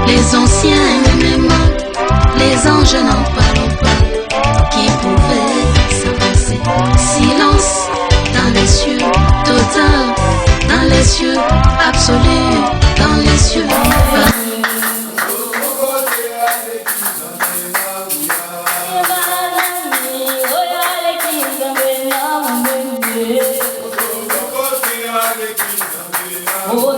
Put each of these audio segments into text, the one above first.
les anciens même, les anges n'en parlent pas, qui pouvaient s'avancer. Silence dans les cieux, total dans les cieux, absolu dans les cieux. Oh,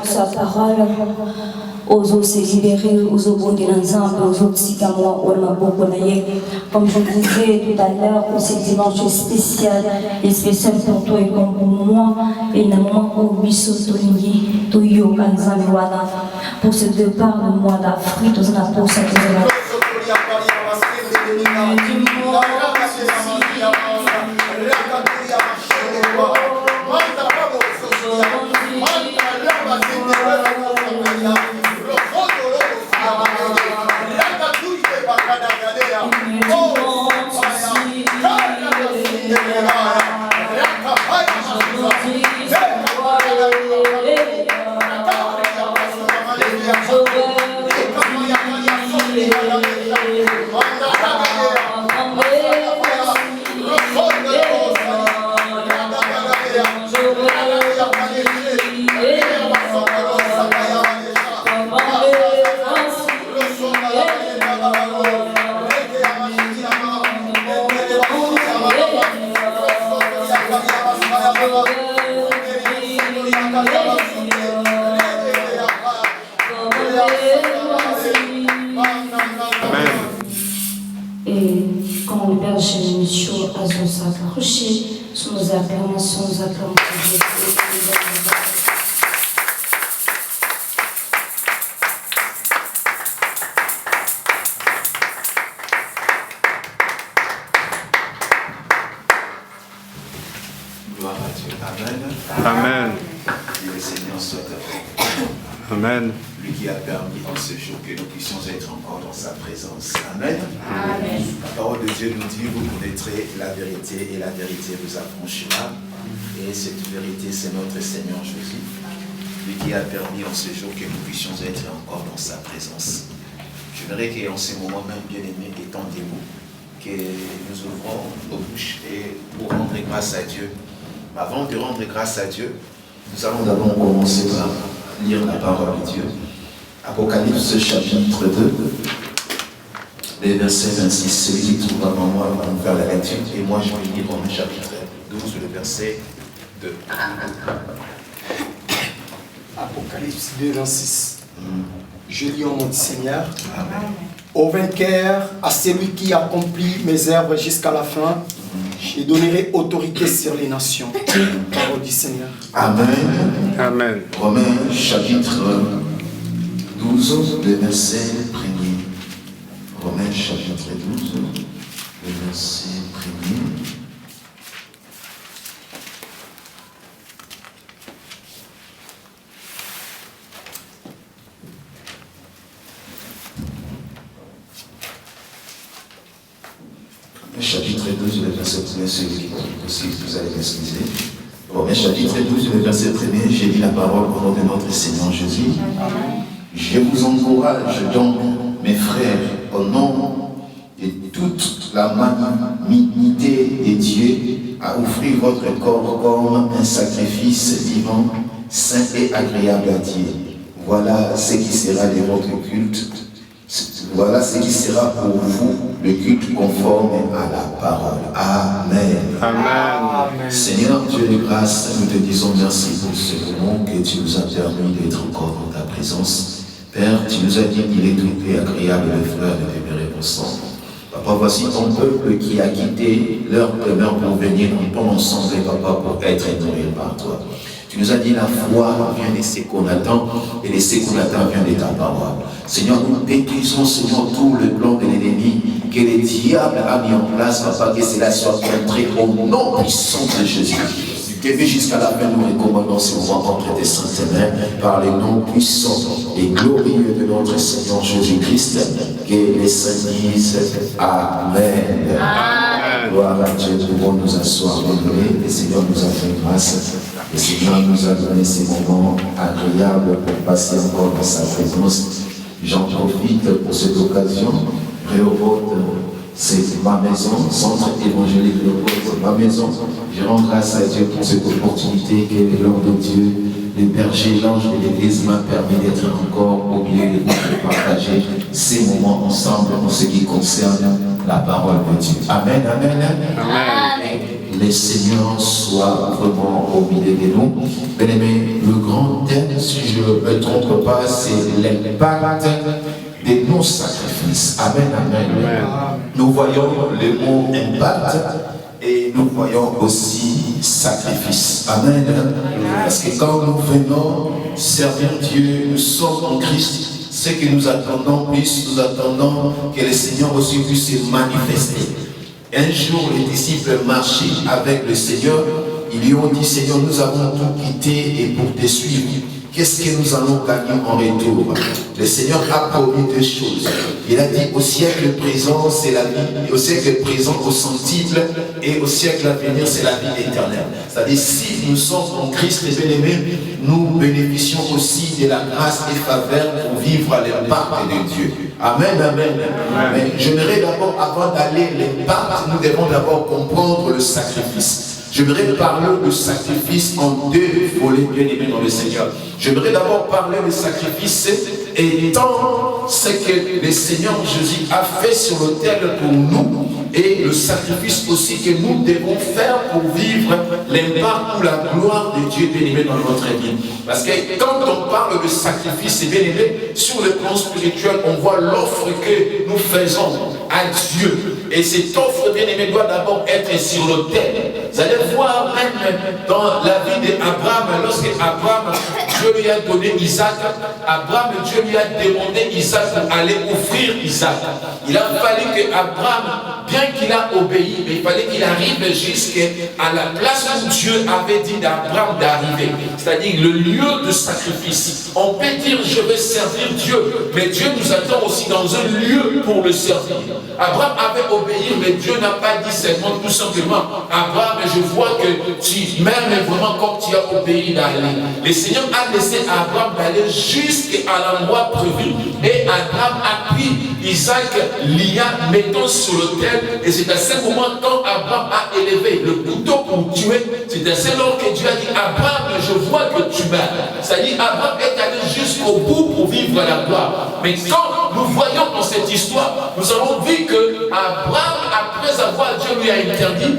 sa parole, aux autres se libérer, aux autres bondir ensemble, aux autres si comme moi, comme je disais tout à l'heure, c'est dimanche spécial, et spécial pour toi et comme pour moi, et dans le moment où nous sommes pour ce départ de mois d'Afrique, nous avons pour cette sur nos acclamations, Gloire à Dieu. Amen. Amen. Que le Seigneur soit avec nous. Amen. Lui qui a permis en ce jour que nous puissions être encore dans sa présence. Amen. Amen. La parole de Dieu nous dit, vous connaîtrez la vérité et la vérité vous affranchira. Et cette vérité, c'est notre Seigneur Jésus. Lui qui a permis en ce jour que nous puissions être encore dans sa présence. J'aimerais qu'en ce moment même, bien-aimés, étendez-vous, que nous ouvrons nos bouches et pour rendre grâce à Dieu. Avant de rendre grâce à Dieu, nous allons d'abord commencer par lire la parole de Dieu. Apocalypse chapitre 2, les versets 26. Celui qui trouve avant moi va nous faire la lecture. Et moi, je vais lire Romains chapitre 12, le verset 2. Apocalypse 2, 26. Je lis en mon Seigneur. Amen. Au vainqueur, à celui qui accomplit mes œuvres jusqu'à la fin, je donnerai autorité sur les nations. Parole du Seigneur. Amen. Amen. Romains chapitre 12, le verset 1er. Romains chapitre 12, le verset 1er. Chapitre 12, le verset 1er, celui qui aussi, vous allez m'excuser. Romains chapitre 12, le verset 1er, j'ai dit la parole au nom de notre Seigneur Jésus. Je vous encourage donc, mes frères, au nom de toute la magnanimité de Dieu, à offrir votre corps comme un sacrifice vivant, saint et agréable à Dieu. Voilà ce qui sera de votre culte. Voilà ce qui sera pour vous le culte conforme à la parole. Amen. Amen. Seigneur Dieu de grâce, nous te disons merci pour ce moment que tu nous as permis d'être encore dans ta présence. Père, tu nous as dit qu'il est tout et agréable de frères de demeurer ensemble. Papa, voici ton peuple qui a quitté leur demeure pour venir ensemble, Papa, pour être nourri par toi. Tu nous as dit la foi vient de ce qu'on attend et de ce qu'on attend vient de ta parole. Seigneur, nous détruisons, Seigneur, tout le plan de l'ennemi que le diable a mis en place, Papa, que cela soit contré au nom puissant de Jésus. Depuis jusqu'à la fin, nous recommandons ce moment entre tes saintes mains par les noms puissants et glorieux de notre Seigneur Jésus-Christ. Que les saints disent Amen. Amen. Gloire à Dieu, nous pouvons nous asseoir, honorés. Le Seigneur nous a fait grâce. Le Seigneur nous a donné ces moments agréables pour passer encore dans sa présence. J'en profite pour cette occasion. Réhoboth, c'est ma maison, centre évangélique Réhoboth, c'est ma maison. Je rends grâce à Dieu pour cette opportunité que l'homme de Dieu, le berger, l'ange de l'Église m'a permis d'être encore au milieu de nous, de partager ces moments ensemble en ce qui concerne la parole de Dieu. Amen, amen, amen. Amen. Le Seigneur soit vraiment au milieu de nous. Bien-aimés, le grand ne me trompe pas, c'est l'impact des non-sacrifices. Amen, amen. Amen. Nous voyons le mot impact et nous voyons aussi sacrifice. Amen. Parce que quand nous venons servir Dieu, nous sommes en Christ. Ce que nous attendons plus, nous attendons que le Seigneur aussi puisse se manifester. Un jour, les disciples marchaient avec le Seigneur. Ils lui ont dit, Seigneur, nous avons tout quitté et pour te suivre. Qu'est-ce que nous allons gagner en retour? Le Seigneur a promis deux choses. Il a dit au siècle présent, c'est la vie, au siècle présent, au centuple, et au siècle à venir, c'est la vie éternelle. C'est-à-dire, si nous sommes en Christ, les bien-aimés, nous bénéficions aussi de la grâce et faveur pour vivre à l'impact de Dieu. Amen, amen. Mais j'aimerais d'abord, avant d'aller à l'impact, nous devons d'abord comprendre le sacrifice. J'aimerais parler de sacrifice en deux volets bien aimés dans le Seigneur. J'aimerais d'abord parler de sacrifice étant ce que le Seigneur Jésus a fait sur l'autel pour nous et le sacrifice aussi que nous devons faire pour vivre l'impact ou la gloire de Dieu bien aimé dans notre vie. Parce que quand on parle de sacrifice bien aimé, sur le plan spirituel, on voit l'offre que nous faisons à Dieu. Et cette offre bien aimé doit d'abord être sur l'autel. Vous allez voir même dans la vie d'Abraham, lorsque Abraham, Dieu lui a donné Isaac, Abraham, Dieu lui a demandé Isaac pour aller offrir Isaac. Il a fallu que Abraham, bien qu'il a obéi, mais il fallait qu'il arrive jusqu'à la place où Dieu avait dit d'Abraham d'arriver. C'est-à-dire le lieu de sacrifice. On peut dire je vais servir Dieu, mais Dieu nous attend aussi dans un lieu pour le servir. Abraham avait obéi, mais Dieu n'a pas dit seulement tout simplement, Abraham, je vois que tu m'aimes vraiment comme tu as obéi d'aller. Le Seigneur a laissé Abraham d'aller jusqu'à l'endroit prévu et Abraham a pris Isaac, l'ia, mettant sur l'autel. Et c'est à ce moment quand Abraham a élevé le couteau pour tuer, c'est à ce moment que Dieu a dit, Abraham, je vois que tu meurs. C'est-à-dire, Abraham est allé jusqu'au bout pour vivre la gloire. Mais quand nous voyons dans cette histoire, nous avons vu que Abraham, après avoir, Dieu lui a interdit,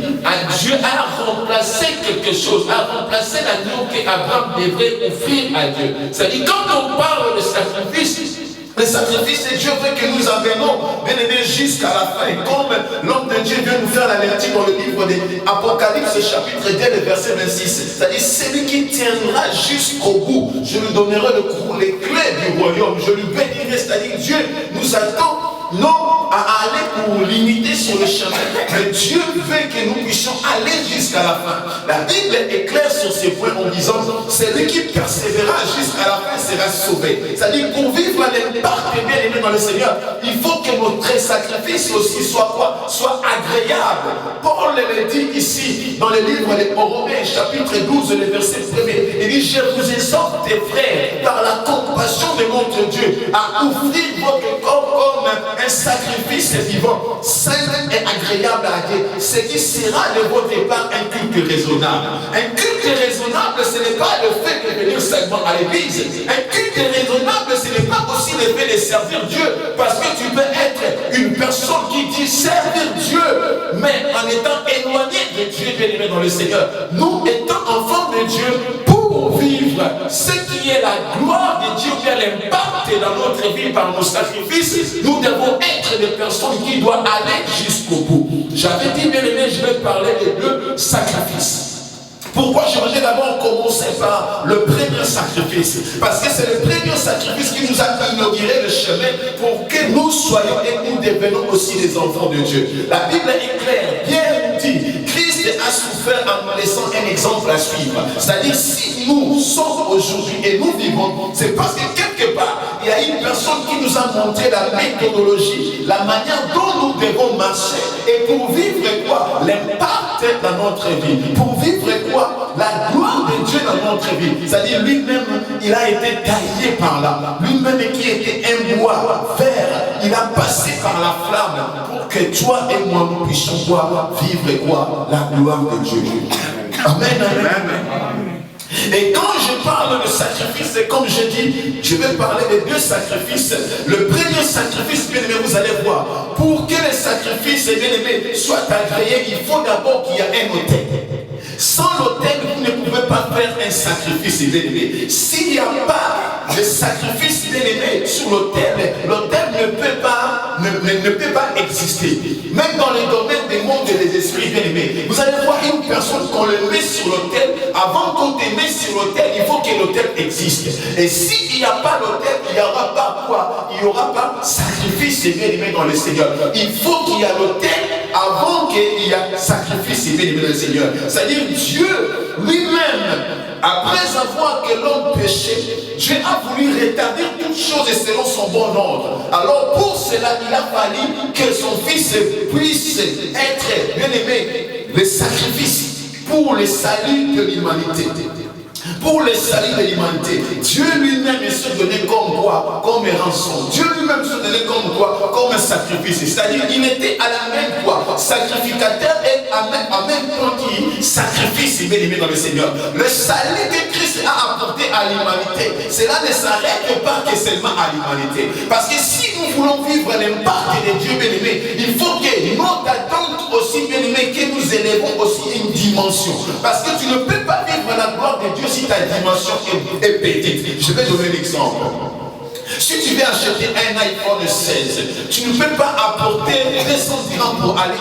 Dieu a remplacé quelque chose, a remplacé l'agneau qu'Abraham devrait offrir à Dieu. C'est-à-dire, quand on parle de sacrifice, le sacrifice, c'est Dieu veut que nous amènons, bien aimé, jusqu'à la fin. Comme l'homme de Dieu vient nous faire l'avertir dans le livre d'Apocalypse, chapitre 2, le verset 26. C'est-à-dire, celui qui tiendra jusqu'au bout, je lui donnerai les clés du royaume, je lui bénirai. C'est-à-dire, Dieu nous attend non à aller pour limiter sur le chemin, mais Dieu veut que nous puissions aller jusqu'à la fin. La Bible est claire sur ces points en disant, celui qui persévérera jusqu'à la fin sera sauvé. C'est-à-dire, pour vivre l'impact bien aimé dans le Seigneur, il faut que notre sacrifice aussi soit quoi? Soit agréable. Paul le dit ici, dans le livre des Romains, chapitre 12, le verset 1er, il dit, je vous exhorte, frères, par la compassion de notre Dieu, à offrir votre corps comme un sacrifice vivant, saint et agréable à Dieu, ce qui sera de votre part un culte raisonnable. Un culte raisonnable, ce n'est pas le fait de venir seulement à l'église. Un culte raisonnable, ce n'est pas aussi le fait de servir Dieu, parce que tu peux être une personne qui dit servir Dieu, mais en étant éloigné de Dieu bien-aimé dans le Seigneur. Nous étant enfants de Dieu, pour vivre ce qui est la gloire de Dieu, bien l'impact dans notre vie par nos sacrifices, nous devons être des personnes qui doivent aller jusqu'au bout. J'avais dit, bien aimé, je vais parler des deux sacrifices. Pourquoi j'aimerais d'abord commencer par le premier sacrifice? Parce que c'est le premier sacrifice qui nous a inauguré le chemin pour que nous soyons et nous devenions aussi des enfants de Dieu. La Bible est claire, bien dit. Christ a souffert en nous laissant un exemple à suivre. C'est-à-dire, si nous sommes aujourd'hui et nous vivons, c'est parce que quelque part, il y a une personne qui nous a montré la méthodologie, la manière dont nous devons marcher. Et pour vivre quoi? L'impact dans notre vie. Pour vivre quoi? La gloire de Dieu dans notre vie. C'est-à-dire, lui-même, il a été taillé par là. Lui-même qui était un bois vert, il a passé par la flamme pour que toi et moi nous puissions vivre quoi? La gloire de Dieu. Amen, amen, amen. Et quand je parle de sacrifice, c'est comme je dis, je vais parler de deux sacrifices. Le premier sacrifice, bien aimé, vous allez voir, pour que le sacrifice, bien aimé, soit agréé, il faut d'abord qu'il y ait un autel. Sans l'autel, vous ne pouvez pas faire un sacrifice, bien aimé. S'il n'y a pas le sacrifice bien-aimé sur l'autel, l'autel ne peut pas exister. Même dans les domaines des mondes et des esprits bien-aimés, vous allez voir une personne qu'on le met sur l'autel, avant qu'on te mette sur l'autel, il faut que l'autel existe. Et s'il n'y a pas l'autel, il n'y aura pas quoi? Il n'y aura pas sacrifice bien-aimé dans le Seigneur. Il faut qu'il y ait l'autel avant qu'il y ait sacrifice bien-aimé dans le Seigneur. C'est-à-dire Dieu lui-même, après avoir que l'homme péché, Dieu a voulu rétablir toutes choses selon son bon ordre. Alors pour cela, il a fallu que son fils puisse être, bien aimé, le sacrifice pour le salut de l'humanité. Pour le salut de l'humanité, Dieu lui-même se donnait comme quoi? Comme rançon. Dieu lui-même se donnait comme quoi? Comme un sacrifice. C'est-à-dire il était à la même fois sacrificateur et en même temps qui sacrifice bien-aimé dans le Seigneur. Le salut que Christ a apporté à l'humanité, cela ne s'arrête pas que seulement à l'humanité. Parce que si nous voulons vivre l'impact de Dieu bien-aimé, il faut que notre attente aussi bien-aimé, que nous élevons aussi une dimension. Parce que tu ne peux pas vivre la gloire de Dieu si ta dimension est petite. Je vais donner l'exemple. Si tu veux acheter un iPhone 16, tu ne peux pas apporter 200 dirhams pour aller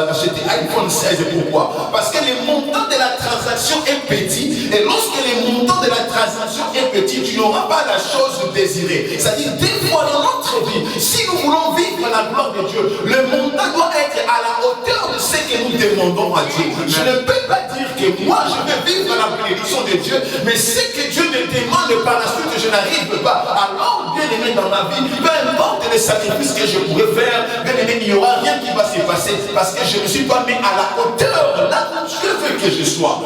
acheter un iPhone 16. Pourquoi? Parce que le montant de la transaction est petit. Et lorsque le montant de la transaction est petit, tu n'auras pas la chose désirée. C'est-à-dire, des fois dans notre vie, si nous voulons vivre la gloire de Dieu, le montant doit être à la hauteur de ce que nous demandons à Dieu. Je ne peux pas dire que moi je vais vivre la bénédiction de Dieu, mais ce que Dieu me demande par la suite, je n'arrive pas. Alors, bien aimé dans ma vie, peu importe les sacrifices que je pourrais faire, bien aimé, il n'y aura rien qui va se passer parce que je ne suis pas mis à la hauteur là où Dieu veut que je sois.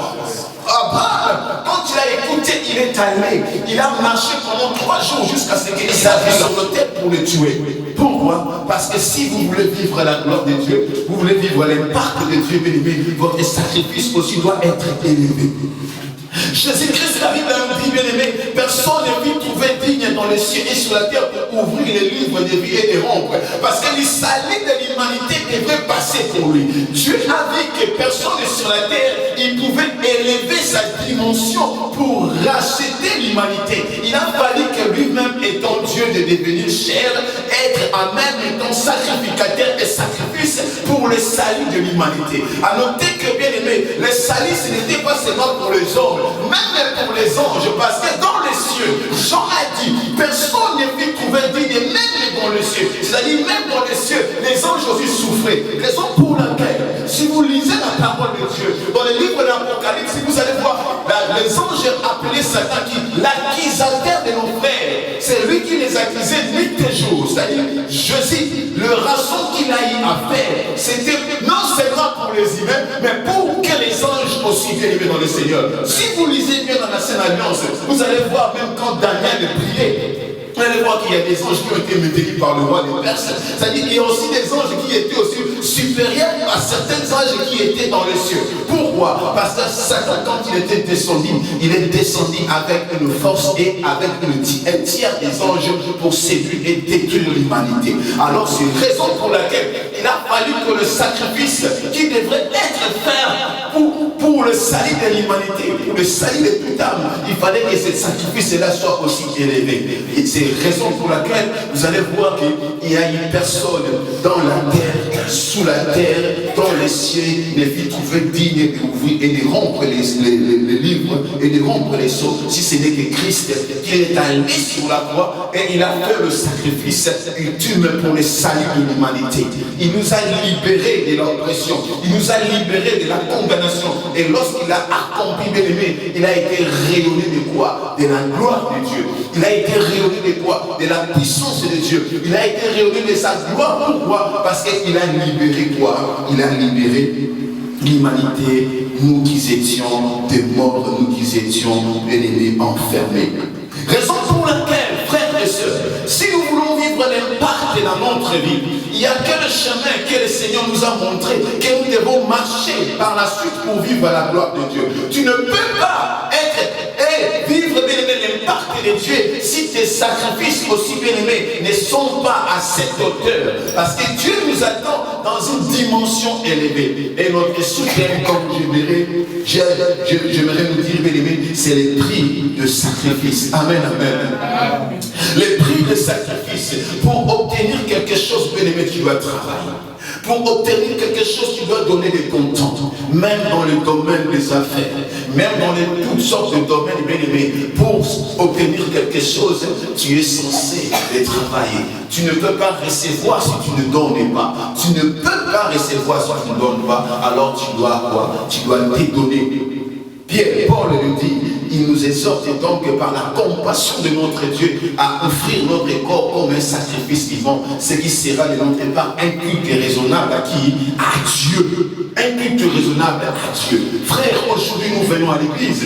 Abraham, quand il a écouté, il est allé, il a marché pendant 3 jours jusqu'à ce qu'il s'appuie sur l'autel pour le tuer. Pourquoi? Parce que si vous voulez vivre la gloire de Dieu, vous voulez vivre l'impact de Dieu, bien aimé, votre sacrifice aussi doit être élevé. Jésus-Christ, la Bible a dit, bien aimé, personne ne peut trouver digne dans les cieux et sur la terre pour ouvrir les livres de vie et de rompre. Parce que le salut de l'humanité devrait passer pour lui. Dieu a dit que personne sur la terre, il pouvait élever sa dimension pour racheter l'humanité. Il a fallu que lui-même, étant Dieu, de devenir chair, être en même temps sacrificateur et sacrifice pour le salut de l'humanité. À noter que, bien aimé, le salut, ce n'était pas seulement pour les hommes, même pour les anges, parce que dans les cieux, Jean a dit, personne ne peut trouver digne, même dans les cieux. C'est-à-dire, même dans les cieux, les anges aussi souffraient. Raison pour laquelle, si vous lisez la parole de Dieu, dans le livre de l'Apocalypse, vous allez voir, les anges appelaient Satan qui l'accusateur de nos frères. C'est lui qui les accusait nuit et jour. C'est-à-dire, je dis, le rançon qu'il a eu à faire, c'était non seulement pour les humains, mais pour que les anges aussi viennent dans le Seigneur. Si vous lisez bien dans la Sainte Alliance, vous allez voir même quand Daniel priait, vous allez voir qu'il y a des anges qui ont été maintenus par le roi des Perses. C'est-à-dire qu'il y a aussi des anges qui étaient aussi supérieurs à certains anges qui étaient dans les cieux. Pourquoi? Parce que Satan, quand il était descendu, il est descendu avec une force et avec un tiers des anges pour séduire et détruire l'humanité. Alors c'est une raison pour laquelle il a fallu que le sacrifice qui devrait être fait pour le salut de l'humanité, pour le salut de toute âme, il fallait que ce sacrifice-là soit aussi élevé. Et c'est raison pour laquelle vous allez voir qu'il y a une personne dans la terre, sous la terre, dans les cieux, ne fit trouver digne d'ouvrir et de rompre les livres et de rompre les sceaux, si ce n'est que Christ qui est allé sur la croix et il a fait le sacrifice ultime pour le salut de l'humanité. Il nous a libérés de l'oppression, il nous a libérés de la condamnation, et lorsqu'il a accompli, bien aimé, il a été rayonné de quoi? De la gloire de Dieu. Il a été rayonné de quoi? De la puissance de Dieu. Il a été rayonné de sa gloire. Pourquoi? Parce qu'il a libéré quoi? Il a libéré l'humanité, nous qui étions des morts, nous qui étions ennemis, enfermés. Raison pour laquelle, frères et sœurs, si nous voulons vivre l'impact dans notre vie, il n'y a que le chemin que le Seigneur nous a montré, que nous devons marcher par la suite pour vivre la gloire de Dieu. Tu ne peux pas être et vivre l'impact de Dieu si tes sacrifices aussi bien-aimés ne sont pas à cette hauteur. Parce que Dieu nous attend dans une dimension élevée. Et notre soutien, comme j'aimerais nous dire, bien-aimés, c'est les prix de sacrifice. Amen, amen. Les prix de sacrifice. Pour obtenir quelque chose, bien-aimé, tu dois travailler. Pour obtenir quelque chose, tu dois donner de ton temps. Même dans le domaine des affaires, même dans toutes sortes de domaines, bien aimés. Pour obtenir quelque chose, tu es censé travailler. Tu ne peux pas recevoir si tu ne donnes pas. Tu ne peux pas recevoir si tu ne donnes pas. Alors tu dois quoi? Tu dois te donner. Pierre, Paul le dit, il nous exhorte donc par la compassion de notre Dieu à offrir notre corps comme un sacrifice vivant, ce qui sera de notre part un culte raisonnable à qui? À Dieu. Un culte raisonnable à Dieu. Frères, aujourd'hui nous venons à l'église,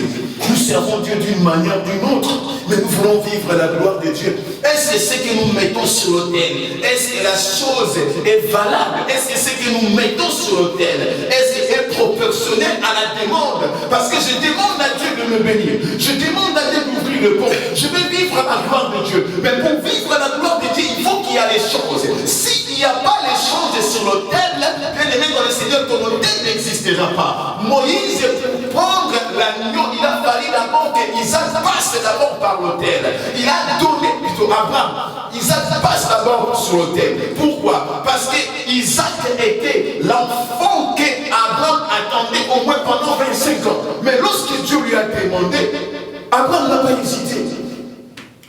nous servons Dieu d'une manière ou d'une autre, mais nous voulons vivre la gloire de Dieu. Est-ce que ce que nous mettons sur l'autel, est-ce que la chose est valable? Est-ce que ce que nous mettons sur l'autel, est-ce que est proportionnel à la demande? Parce que je demande à Dieu de me bénir, je demande à Dieu d'ouvrir le pont, je veux vivre la gloire de Dieu, mais pour vivre la gloire de Dieu, il faut qu'il y ait les choses. S'il n'y a pas les choses sur l'autel, bien aimé dans le Seigneur, ton autel n'existera pas. Moïse, pour prendre l'agneau, il a fallu d'abord qu'Isaac passe d'abord par l'autel. Il a donné plutôt Abraham. Isaac passe d'abord sur l'autel. Pourquoi? Parce que Isaac était l'enfant qu'Abraham attendait au moins pendant 25 ans. Mais lorsque Dieu lui a demandé, Abraham n'a pas hésité.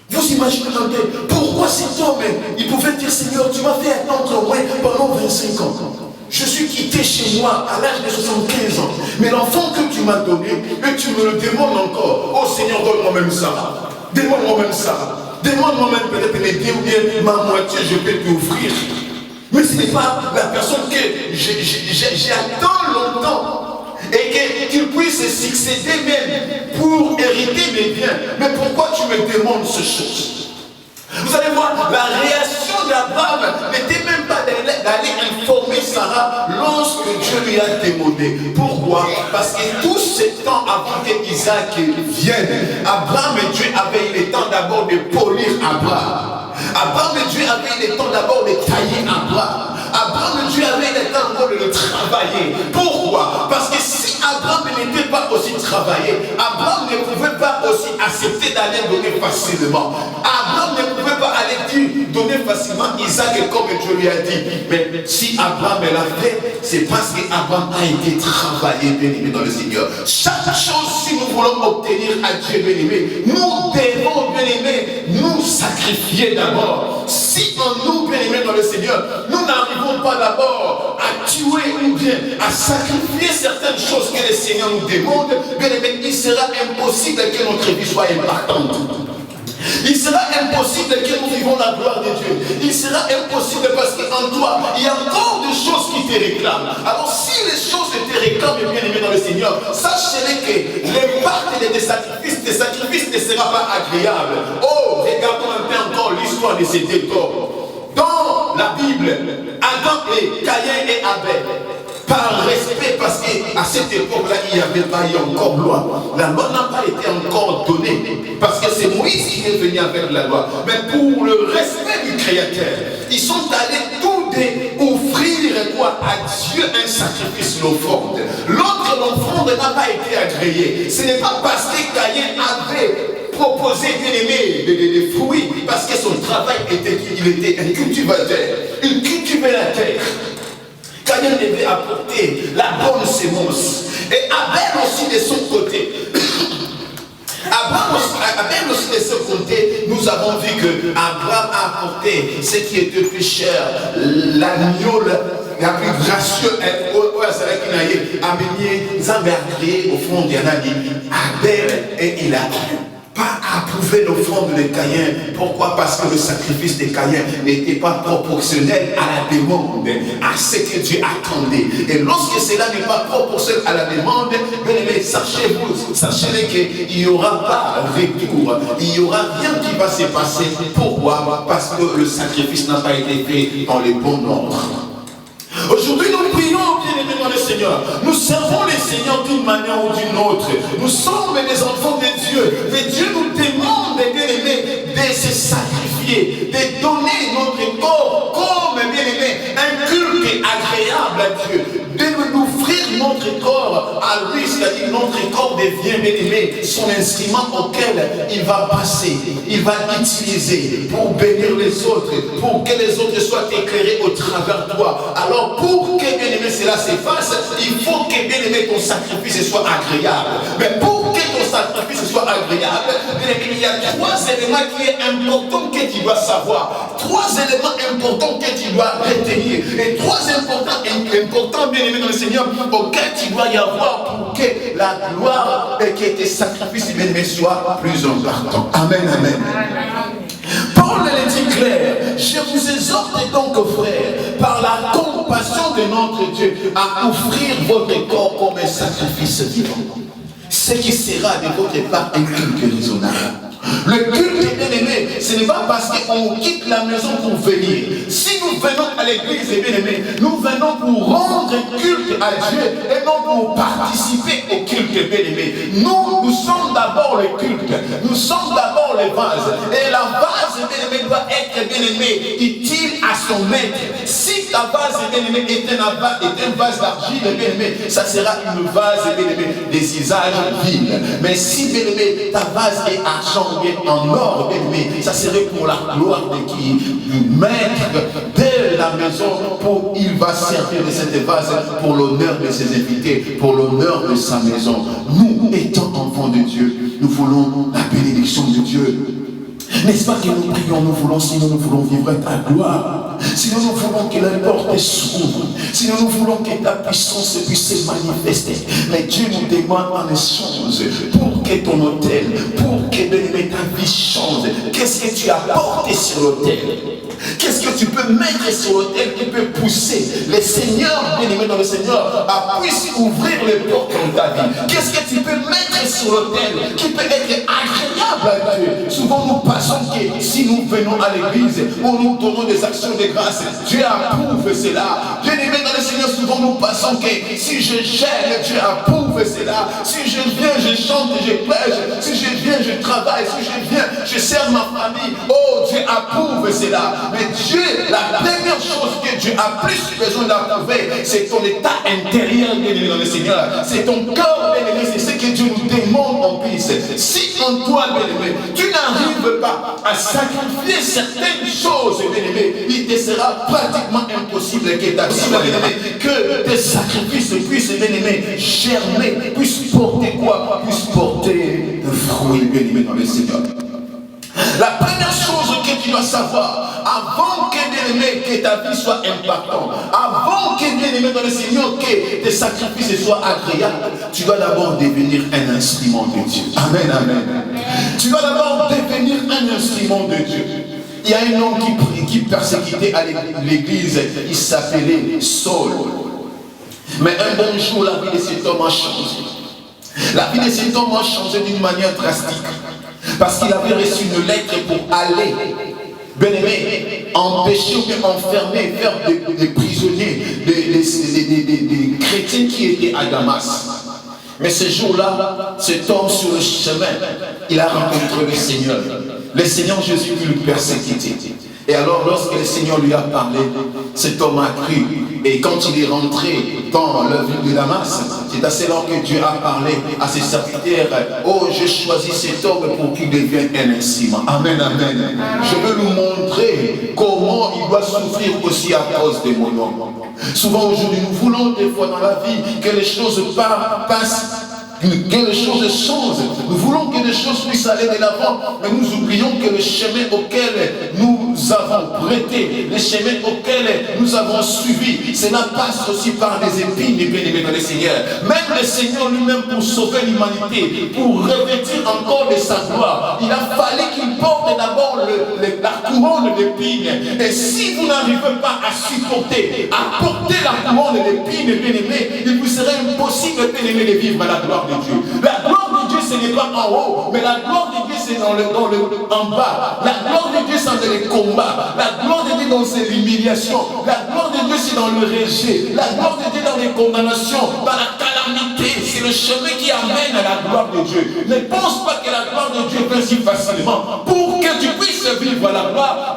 Vous imaginez pourquoi cet homme, il pouvait dire, Seigneur, tu m'as fait attendre au moins pendant 25 ans. Je suis quitté chez moi à l'âge de 75 ans. Mais l'enfant que tu m'as donné, et tu me le demandes encore. Oh Seigneur, donne-moi même ça. Demande-moi même ça. Demande-moi même peut-être les deux ou bien ma moitié, je peux t'offrir. Mais ce n'est pas la personne que j'attends longtemps. Et qu'il puisse succéder même pour hériter mes biens. Mais pourquoi tu me demandes ce chose? Vous allez voir, la réaction d'Abraham n'était même pas d'aller informer Sarah lorsque Dieu lui a demandé. Pourquoi? Parce que tout ce temps avant qu'Isaac vienne, Abraham et Dieu avaient eu le temps d'abord de polir Abraham. Abraham et Dieu avaient eu le temps d'abord de tailler Abraham. Abraham et Dieu avaient eu le temps d'abord de le travailler. Pourquoi? Parce que si Abraham n'était pas aussi travaillé, Abraham ne pouvait pas aussi accepter d'aller donner facilement. Abraham ne pouvait pas aller donner facilement Isaac comme Dieu lui a dit. Mais si Abraham l'a fait, c'est parce qu'Abraham a été travaillé, bien-aimé, dans le Seigneur. Chaque chose, si nous voulons obtenir à Dieu, bien-aimé, nous devons, bien-aimé, nous sacrifier d'abord. Si en nous, bien-aimé, dans le Seigneur, nous n'arrivons pas d'abord à tuer ou bien à sacrifier certaines choses que le Seigneur nous demande, bien-aimé, il sera impossible que notre vie soit impactante. Il sera impossible que nous vivons la gloire de Dieu. Il sera impossible parce qu'en toi, il y a encore des choses qui te réclament. Alors si les choses te réclament, bien aimé dans le Seigneur, sachez que l'impact des sacrifices ne sera pas agréable. Oh, regardons un peu encore l'histoire de ces deux hommes. Dans la Bible, Adam et Caïn et Abel, par respect, parce qu'à cette époque-là, il n'y avait pas encore loi. La loi n'a pas été encore donnée, parce que c'est Moïse qui est venu avec la loi. Mais pour le respect du Créateur, ils sont allés tous offrir quoi à Dieu un sacrifice, l'offrande. L'autre, l'offrande n'a pas été agréée. Ce n'est pas parce que Caïn avait proposé, bien aimé, des fruits, parce que son travail était qu'il était un cultivateur. Il cultivait la terre. Caïn devait apporter la bonne sémence. Et Abel aussi de son côté. Abel aussi de son côté, nous avons vu que Abraham a apporté ce qui était plus cher, l'agneau la plus gracieux, amené Zambé au fond de Abel, et il a pas approuvé l'offrande de Caïn. Pourquoi? Parce que le sacrifice de Caïn n'était pas proportionnel à la demande, à ce que Dieu attendait. Et lorsque cela n'est pas proportionnel à la demande, bien aimé, sachez qu'il n'y aura pas retour. Il n'y aura rien qui va se passer. Pourquoi? Parce que le sacrifice n'a pas été fait dans le bon ordre. Aujourd'hui, nous prions, bien-aimés dans le Seigneur. Nous servons les Seigneurs d'une manière ou d'une autre. Nous sommes des enfants de Dieu. Mais Dieu nous demande, bien-aimés, de se sanctifier, de donner notre corps comme, bien aimé, un culte agréable à Dieu, de nous offrir notre corps à lui, c'est-à-dire notre corps devient, bien aimé, son instrument auquel il va passer, il va utiliser pour bénir les autres, pour que les autres soient éclairés au travers de toi. Alors pour que, bien aimé, cela s'efface, il faut que, bien aimé, ton sacrifice soit agréable. Mais pour que ton sacrifice soit agréable, bien aimé, il y a trois éléments qui sont importants que tu dois savoir. Trois éléments importants que tu dois retenir. Et trois importants, bien aimé dans le Seigneur, auxquels tu dois y avoir pour que la gloire et que tes sacrifices, bien aimé, soient plus importants. Amen, amen. Paul le dit clair, je vous exhorte donc, frères, par la compassion de notre Dieu, à offrir votre corps comme un sacrifice vivant. Ce qui sera de votre part un culte raisonnable. Le culte, bien aimé, ce n'est pas parce qu'on quitte la maison pour venir. Si nous venons à l'église, bien aimé, nous venons pour rendre culte à Dieu et non pour participer au culte, bien aimé. Nous sommes d'abord le culte. Nous sommes d'abord les vases. Et la vase, bien aimé, doit être, bien aimé, utile à son maître. Si ta vase, bien aimé, est un vase d'argile, bien aimé, ça sera une vase, bien aimé, des usages vils. Mais si, bien aimé, ta vase est argent, en or, bien aimé, ça serait pour la gloire de qui? Du maître de la maison, il va servir de cette vase pour l'honneur de ses invités, pour l'honneur de sa maison. Nous, étant enfants de Dieu, nous voulons la bénédiction de Dieu. N'est-ce pas que nous prions, nous voulons, sinon nous voulons vivre ta gloire, sinon nous voulons que la porte s'ouvre, sinon nous voulons que ta puissance puisse se manifester. Mais Dieu nous demande en échange pour que ton autel, pour que ta vie change. Qu'est-ce que tu as porté sur l'autel? Qu'est-ce que tu peux mettre sur l'autel qui peut pousser les seigneurs, bien-aimés dans le Seigneur, à puisse ouvrir les portes de ta vie? Qu'est-ce que tu peux mettre sur l'autel qui peut être agréable à Dieu? Souvent nous passons que si nous venons à l'église, où nous donnons des actions de grâce, Dieu approuve cela. Bien-aimés dans le Seigneur, souvent nous passons que si je gêne, Dieu approuve cela. Si je viens, je chante, je prêche. Si je viens, je travaille. Si je viens, je sers ma famille. Oh, Dieu approuve cela. Mais Dieu, la première chose que Dieu a plus besoin d'approuver, c'est ton état intérieur, bien-aimé dans le Seigneur. C'est ton corps, bien-aimé. C'est ce que Dieu nous demande en plus. Si en toi, bien-aimé, tu n'arrives pas à sacrifier certaines choses, bien-aimé, il te sera pratiquement impossible que tes sacrifices puissent, bien-aimé, germer, puissent porter quoi? Puissent porter de fruits, bien-aimé dans le Seigneur. La première chose que tu dois savoir, avant que, bien-aimé, que ta vie soit impactante, avant que, bien-aimé dans le Seigneur, que tes sacrifices soient agréables, tu dois d'abord devenir un instrument de Dieu. Amen, amen. Tu dois d'abord devenir un instrument de Dieu. Il y a un homme qui persécutait à l'église, il s'appelait Saul. Mais un bon jour, la vie de cet homme a changé. La vie de cet homme a changé d'une manière drastique. Parce qu'il avait reçu une lettre pour aller, bien-aimé, empêcher ou bien enfermer, faire des prisonniers, des chrétiens qui étaient à Damas. Mais ce jour-là, cet homme sur le chemin, il a rencontré le Seigneur. Le Seigneur Jésus qui le persécutait. Et alors, lorsque le Seigneur lui a parlé, cet homme a cru. Et quand il est rentré dans la ville de Damas, c'est à cela que Dieu a parlé à ses serviteurs. Oh, j'ai choisi cet homme pour qu'il devienne un instrument. Amen, amen. Je veux nous montrer comment il doit souffrir aussi à cause de mon nom. Souvent aujourd'hui, nous voulons des fois dans la vie que les choses passent, que les choses changent. Nous voulons que les choses puissent aller de l'avant, mais nous oublions que le chemin auquel nous avons prêté, le chemin auquel nous avons suivi, cela passe aussi par des épines, bien-aimés dans le Seigneur. Même le Seigneur lui-même, pour sauver l'humanité, pour revêtir encore de sa gloire, il a fallu qu'il porte d'abord la couronne d'épines. Et si vous n'arrivez pas à supporter, à porter la couronne d'épines, bien-aimés, il vous serait impossible, bien-aimés, de vivre la gloire de Dieu. La gloire de Dieu, ce n'est pas en haut, mais la gloire de Dieu, c'est en bas. La gloire de Dieu, c'est dans les combats. La gloire de Dieu, dans l'humiliation. La gloire de Dieu, c'est dans le rejet. La gloire de Dieu, dans les condamnations, dans la calamité. C'est le chemin qui amène à la gloire de Dieu. Ne pense pas que la gloire de Dieu vient si facilement. Pour que tu puisses vivre la gloire,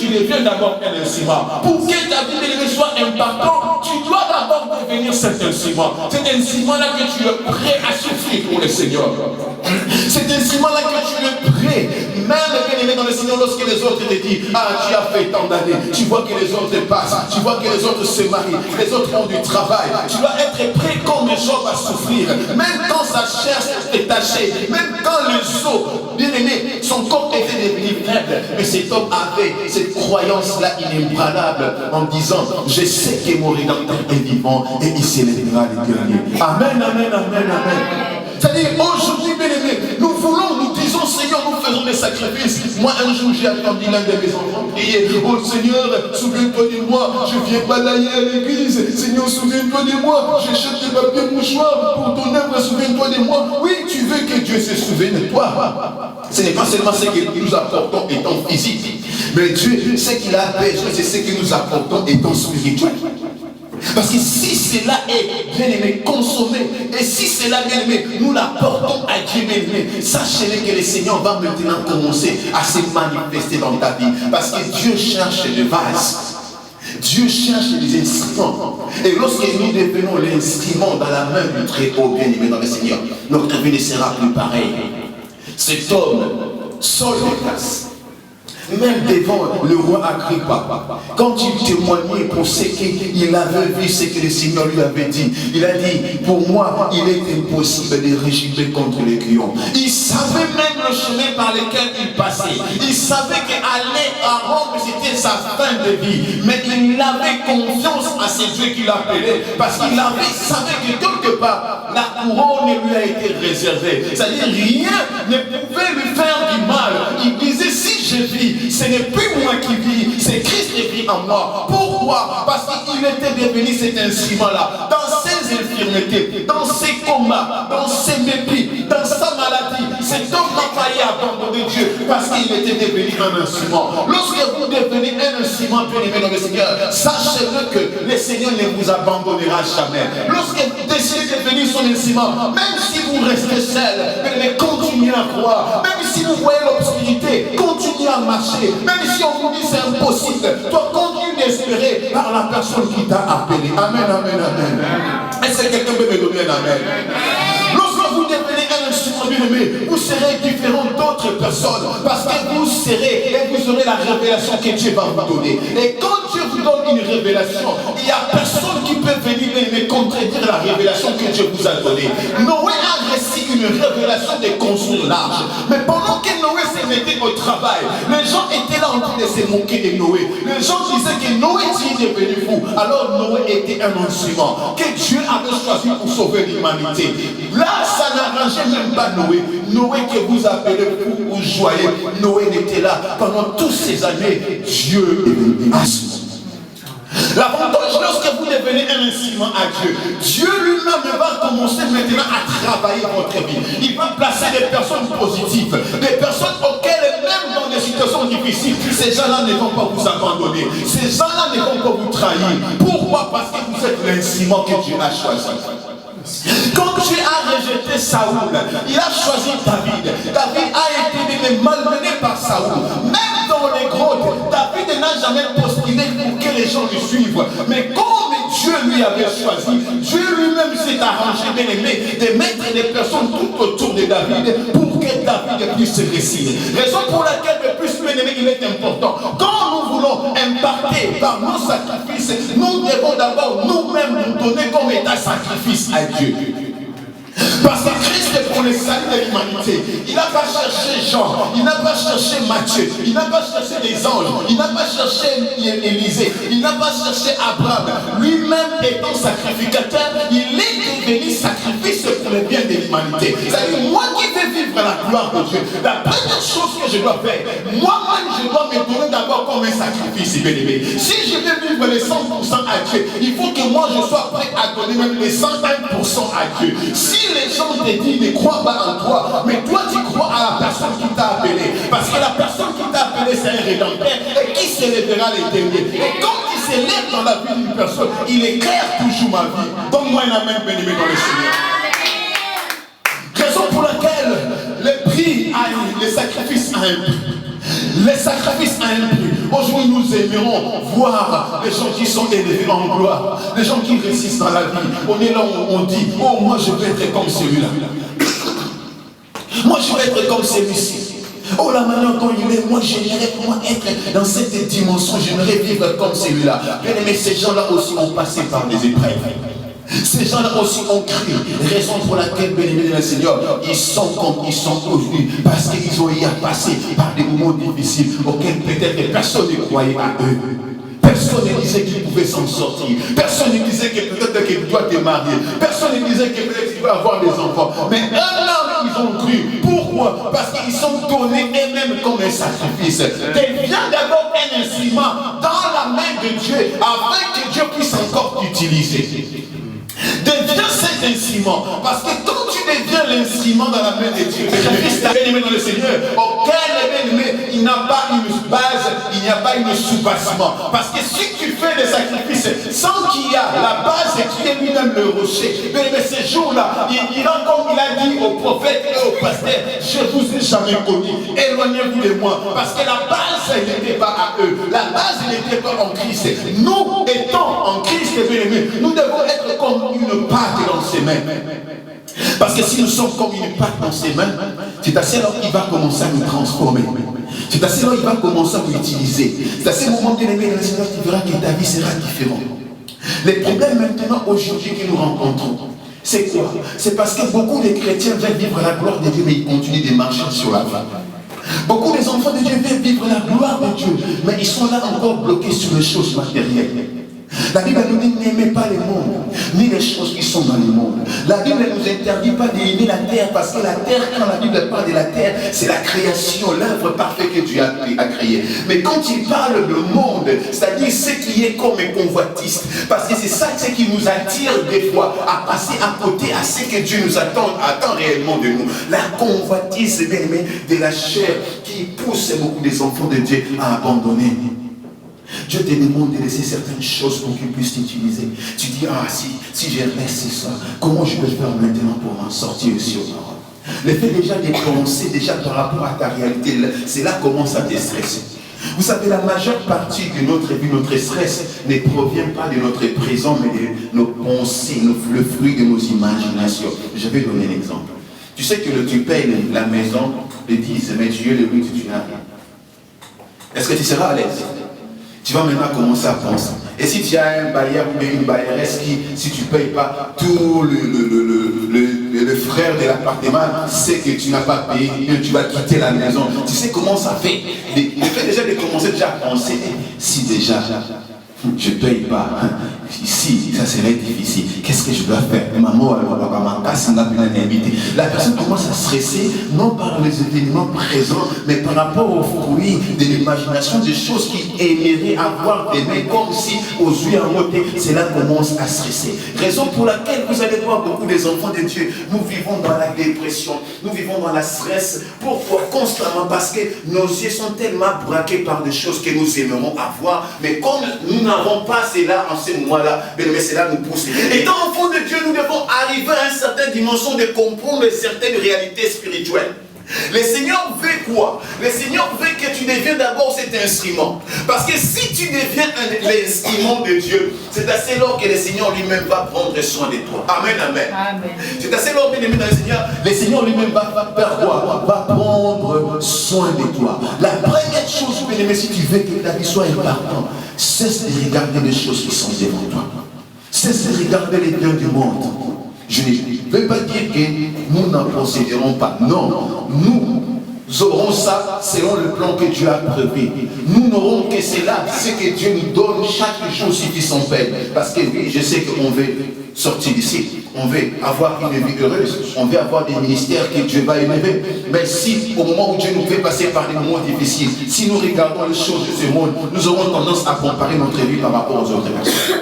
tu deviens d'abord un instrument. Pour que ta vie bien-aimée soit impactante, tu dois d'abord devenir cet instrument. Cet instrument-là que tu es prêt à souffrir pour le Seigneur. Cet instrument-là que tu es prêt, même bien-aimé dans le Seigneur, lorsque les autres te disent, ah, tu as fait tant d'années, tu vois que les autres passent, tu vois que les autres se marient, les autres ont du travail, tu dois être prêt comme Job à souffrir, même quand sa chair s'est détachée, même quand les os, bien-aimé, son corps était devenu faible, mais cet homme avait cette croyance-là inébranlable en disant, je sais que mon Rédempteur est vivant et il s'élèvera les derniers. Amen, amen, amen, amen. C'est-à-dire, aujourd'hui, bien-aimé, nous disons, Seigneur, nous faisons des sacrifices. Moi, un jour, j'ai entendu l'un de mes enfants prier, oh Seigneur, souviens-toi de moi, je viens balayer à l'église. Seigneur, souviens-toi de moi, j'achète des papiers mouchoirs pour ton œuvre, souviens-toi de moi. Oui, tu veux que Dieu se souvienne de toi. Ce n'est pas seulement ce que nous apportons étant physique, mais Dieu, ce qu'il a besoin, c'est ce que nous apportons étant spirituel. Parce que si cela est bien aimé, consommé, et si cela bien aimé, nous l'apportons à Dieu bien aimé, sachez que le Seigneur va maintenant commencer à se manifester dans ta vie. Parce que Dieu cherche les vases. Dieu cherche les instruments. Et lorsque nous devenons l'instrument dans la main du Très-Haut bien aimé dans le Seigneur, notre vie ne sera plus pareille. Cet homme, Saul de Tarse, même devant le roi Agrippa, quand il témoignait pour ce qu'il avait vu, ce que le Seigneur lui avait dit, il a dit, pour moi, il est impossible de régimer contre les clients. Il savait même le chemin par lequel il passait. Il savait qu'aller à Rome, c'était sa fin de vie. Mais il avait confiance à ce Dieu qui l'appelait, parce qu'il savait que quelque part, la couronne lui a été réservée. C'est-à-dire, rien ne pouvait lui faire du mal. Il disait, si je vis, ce n'est plus moi qui vis, c'est Christ qui vit en moi. Pourquoi? Parce qu'il était devenu cet instrument-là. Dans ses infirmités, dans ses combats, dans ses mépris, dans sa maladie, cet homme n'a failli abandonner Dieu parce qu'il était devenu un instrument. Lorsque vous devenez un instrument bien aimé dans le Seigneur, sachez-le que le Seigneur ne vous abandonnera jamais. Lorsque vous décidez de devenir son instrument, même si vous restez seul, mais continuez à croire. Même si vous voyez l'obscurité, continuez à marcher. Même si on vous dit c'est impossible, toi continue d'espérer par la personne qui t'a appelé. Amen, amen, amen. Est-ce que quelqu'un peut me donner un amen? Lorsque vous devenez un instrument bien-aimé, vous serez différent d'autres personnes parce que vous serez et vous aurez la révélation que Dieu va vous donner. Et quand Dieu vous donne une révélation, il n'y a personne qui peut venir mais contredire la révélation que Dieu vous a donnée. Noé a reçu une révélation de construire l'arche. Mais pendant que Noé se mettait au travail, les gens étaient là en train de se moquer de Noé. Les gens disaient que Noé était devenu fou. Alors Noé était un instrument que Dieu avait choisi pour sauver l'humanité. Là, ça n'arrangeait même pas Noé. Noé que vous appelez fou ou joyeux, Noé était là pendant toutes ces années. Dieu est venu à ce moment. L'avantage lorsque vous devenez un instrument à Dieu, Dieu lui-même va commencer maintenant à travailler votre vie. Il va placer des personnes positives, des personnes auxquelles même dans des situations difficiles, ces gens-là ne vont pas vous abandonner. Ces gens-là ne vont pas vous trahir. Pourquoi? Parce que vous êtes l'instrument que Dieu a choisi. Quand Dieu a rejeté Saoul, il a choisi David. David a été malmené par Saoul. Même dans les grottes, David n'a jamais postulé pour que les gens le suivent. Mais comme Dieu lui avait choisi, Dieu lui-même s'est arrangé, bien aimé, de mettre des personnes tout autour de David pour que David puisse se réussir. Raison pour laquelle le plus bien aimé, il est important. Quand nous voulons imparter par nos sacrifices, nous devons d'abord nous-mêmes nous donner comme état sacrifice à Dieu. Parce que Christ est pour le salut de l'humanité. Il n'a pas cherché Jean, il n'a pas cherché Matthieu, il n'a pas cherché les anges, il n'a pas cherché Élisée, il n'a pas cherché Abraham. Lui-même étant sacrificateur, il est devenu sacrifice pour le bien de l'humanité. C'est-à-dire, moi qui vais vivre la gloire de Dieu, la première chose que je dois faire, moi-même je dois me donner d'abord comme un sacrifice, bien-aimé. Si je veux vivre les 100% à Dieu, il faut que moi je sois prêt à donner même les 101% à Dieu. Si les gens te disent ne croient pas en toi, mais toi tu crois à la personne qui t'a appelé. Parce que la personne qui t'a appelé c'est un rédempteur et qui s'élèvera les derniers. Et quand il s'élève dans la vie d'une personne, il éclaire toujours ma vie. Donne-moi un amen bien-aimé dans le Seigneur. Raison pour laquelle le prix a les sacrifices a un prix. Les sacrifices à un prix. Aujourd'hui, nous aimerons voir les gens qui sont élevés en gloire, les gens qui réussissent dans la vie. On est là où on dit, oh, moi je vais être comme celui-là. Moi je vais être comme celui-ci. Oh, la manière dont il est, moi j'aimerais être dans cette dimension, j'aimerais vivre comme celui-là. Bien aimé, ces gens-là aussi ont passé par des épreuves. Ces gens-là aussi ont crié. Raison pour laquelle, bien aimé le Seigneur, ils sont comme ils sont aujourd'hui. Parce qu'ils ont eu à passer par des moments difficiles auxquels peut-être personne ne croyait à eux. Personne ne disait qu'il pouvait s'en sortir. Personne ne disait que peut-être qu'il doit te marier. Personne ne disait que peut-être qu'il va avoir des enfants. Mais eux-là, ils ont cru. Pourquoi? Parce qu'ils sont donnés eux-mêmes comme un sacrifice. Deviens d'abord un instrument dans la main de Dieu afin que Dieu puisse encore t'utiliser. Deviens cet instrument. Parce que quand tu deviens l'instrument dans la main de Dieu, Christ a bien aimé dans le Seigneur, auquel bien-aimé, il n'a pas une base, il n'y a pas une sous-bassement. Parce que si tu fais des sacrifices sans qu'il y a la base qui est lui-même le rocher, bien aimé, ces jours-là, il a comme il a dit aux prophètes et aux pasteurs, je ne vous ai jamais connu, éloignez-vous de moi. Parce que la base n'était pas à eux, la base n'était pas en Christ. Nous étant en Christ, bien aimé, nous devons être comme une pâte dans ses mains. Parce que si nous sommes comme une pâte dans ses mains, c'est à ce moment qu'il va commencer à nous transformer. C'est à ce moment qu'il va commencer à nous utiliser. C'est à ce moment bien aimé dans le Seigneur, tu verras que ta vie sera différente. Les problèmes maintenant aujourd'hui que nous rencontrons, c'est quoi? C'est parce que beaucoup de chrétiens veulent vivre la gloire de Dieu, mais ils continuent de marcher sur la voie. Beaucoup des enfants de Dieu veulent vivre la gloire de Dieu, mais ils sont là encore bloqués sur les choses matérielles. La Bible nous dit n'aimez pas le monde, ni les choses qui sont dans le monde. La Bible ne nous interdit pas d'aimer la terre, parce que la terre, quand la Bible parle de la terre, c'est la création, l'œuvre parfaite que Dieu a créée. Mais quand il parle de monde, c'est-à-dire ce qui est comme un convoitiste, parce que c'est ça qui nous attire des fois à passer à côté à ce que Dieu nous attend réellement de nous. La convoitise, bien aimé, de la chair qui pousse beaucoup des enfants de Dieu à abandonner. Dieu te demande de laisser certaines choses pour qu'il puisse t'utiliser. Tu dis, ah si je laisse ça, comment je peux faire maintenant pour m'en sortir aussi au Maroc? Le fait déjà de penser déjà par rapport à ta réalité, c'est là commence à te stresser. Vous savez, la majeure partie de notre vie, notre stress ne provient pas de notre présent, mais de nos pensées, le fruit de nos imaginations. Je vais donner un exemple. Tu sais que tu payes la maison, le 10, mais Dieu, le 8, tu n'as rien. Est-ce que tu seras à l'aise? Tu vas maintenant commencer à penser. Et si tu as un bailleur ou une bailleresse qui, si tu ne payes pas, tout le frère de l'appartement sait que tu n'as pas payé, et tu vas quitter la maison. Tu sais comment ça fait? Le fait déjà de commencer déjà à penser, si déjà je ne paye pas, ici, ça serait difficile. Qu'est-ce que je dois faire? Maman, la personne commence à stresser, non par les événements présents, mais par rapport aux fruits de l'imagination, des choses qu'il aimerait avoir aimé, comme si aux yeux en côté, cela commence à stresser. Raison pour laquelle vous allez voir beaucoup des enfants de Dieu, nous vivons dans la dépression, nous vivons dans la stress. Pourquoi? Constamment, parce que nos yeux sont tellement braqués par des choses que nous aimerons avoir, mais comme nous n'avons pas cela en ce moment-là, mais cela nous pousse. Étant enfants de Dieu, nous devons arriver à une certaine dimension de comprendre certaines réalités spirituelles. Le Seigneur veut quoi? Le Seigneur veut que tu deviennes d'abord cet instrument. Parce que si tu deviens l'instrument de Dieu, c'est assez lors que le Seigneur lui-même va prendre soin de toi. Amen, amen. C'est assez lors que le Seigneur lui-même va faire quoi? Va prendre soin de toi. La première chose, bien aimé, si tu veux que ta vie soit importante, cesse de regarder les choses qui sont devant toi. Cesse de regarder les biens du monde. Je ne veux pas dire que nous n'en posséderons pas. Non, nous aurons ça selon le plan que Dieu a prévu. Nous n'aurons que cela, ce que Dieu nous donne chaque jour suffit son paix. Parce que oui, je sais qu'on veut sortir d'ici. On veut avoir une vie heureuse. On veut avoir des ministères que Dieu va élever. Mais si, au moment où Dieu nous fait passer par des moments difficiles, si nous regardons les choses de ce monde, nous aurons tendance à comparer notre vie par rapport aux autres personnes.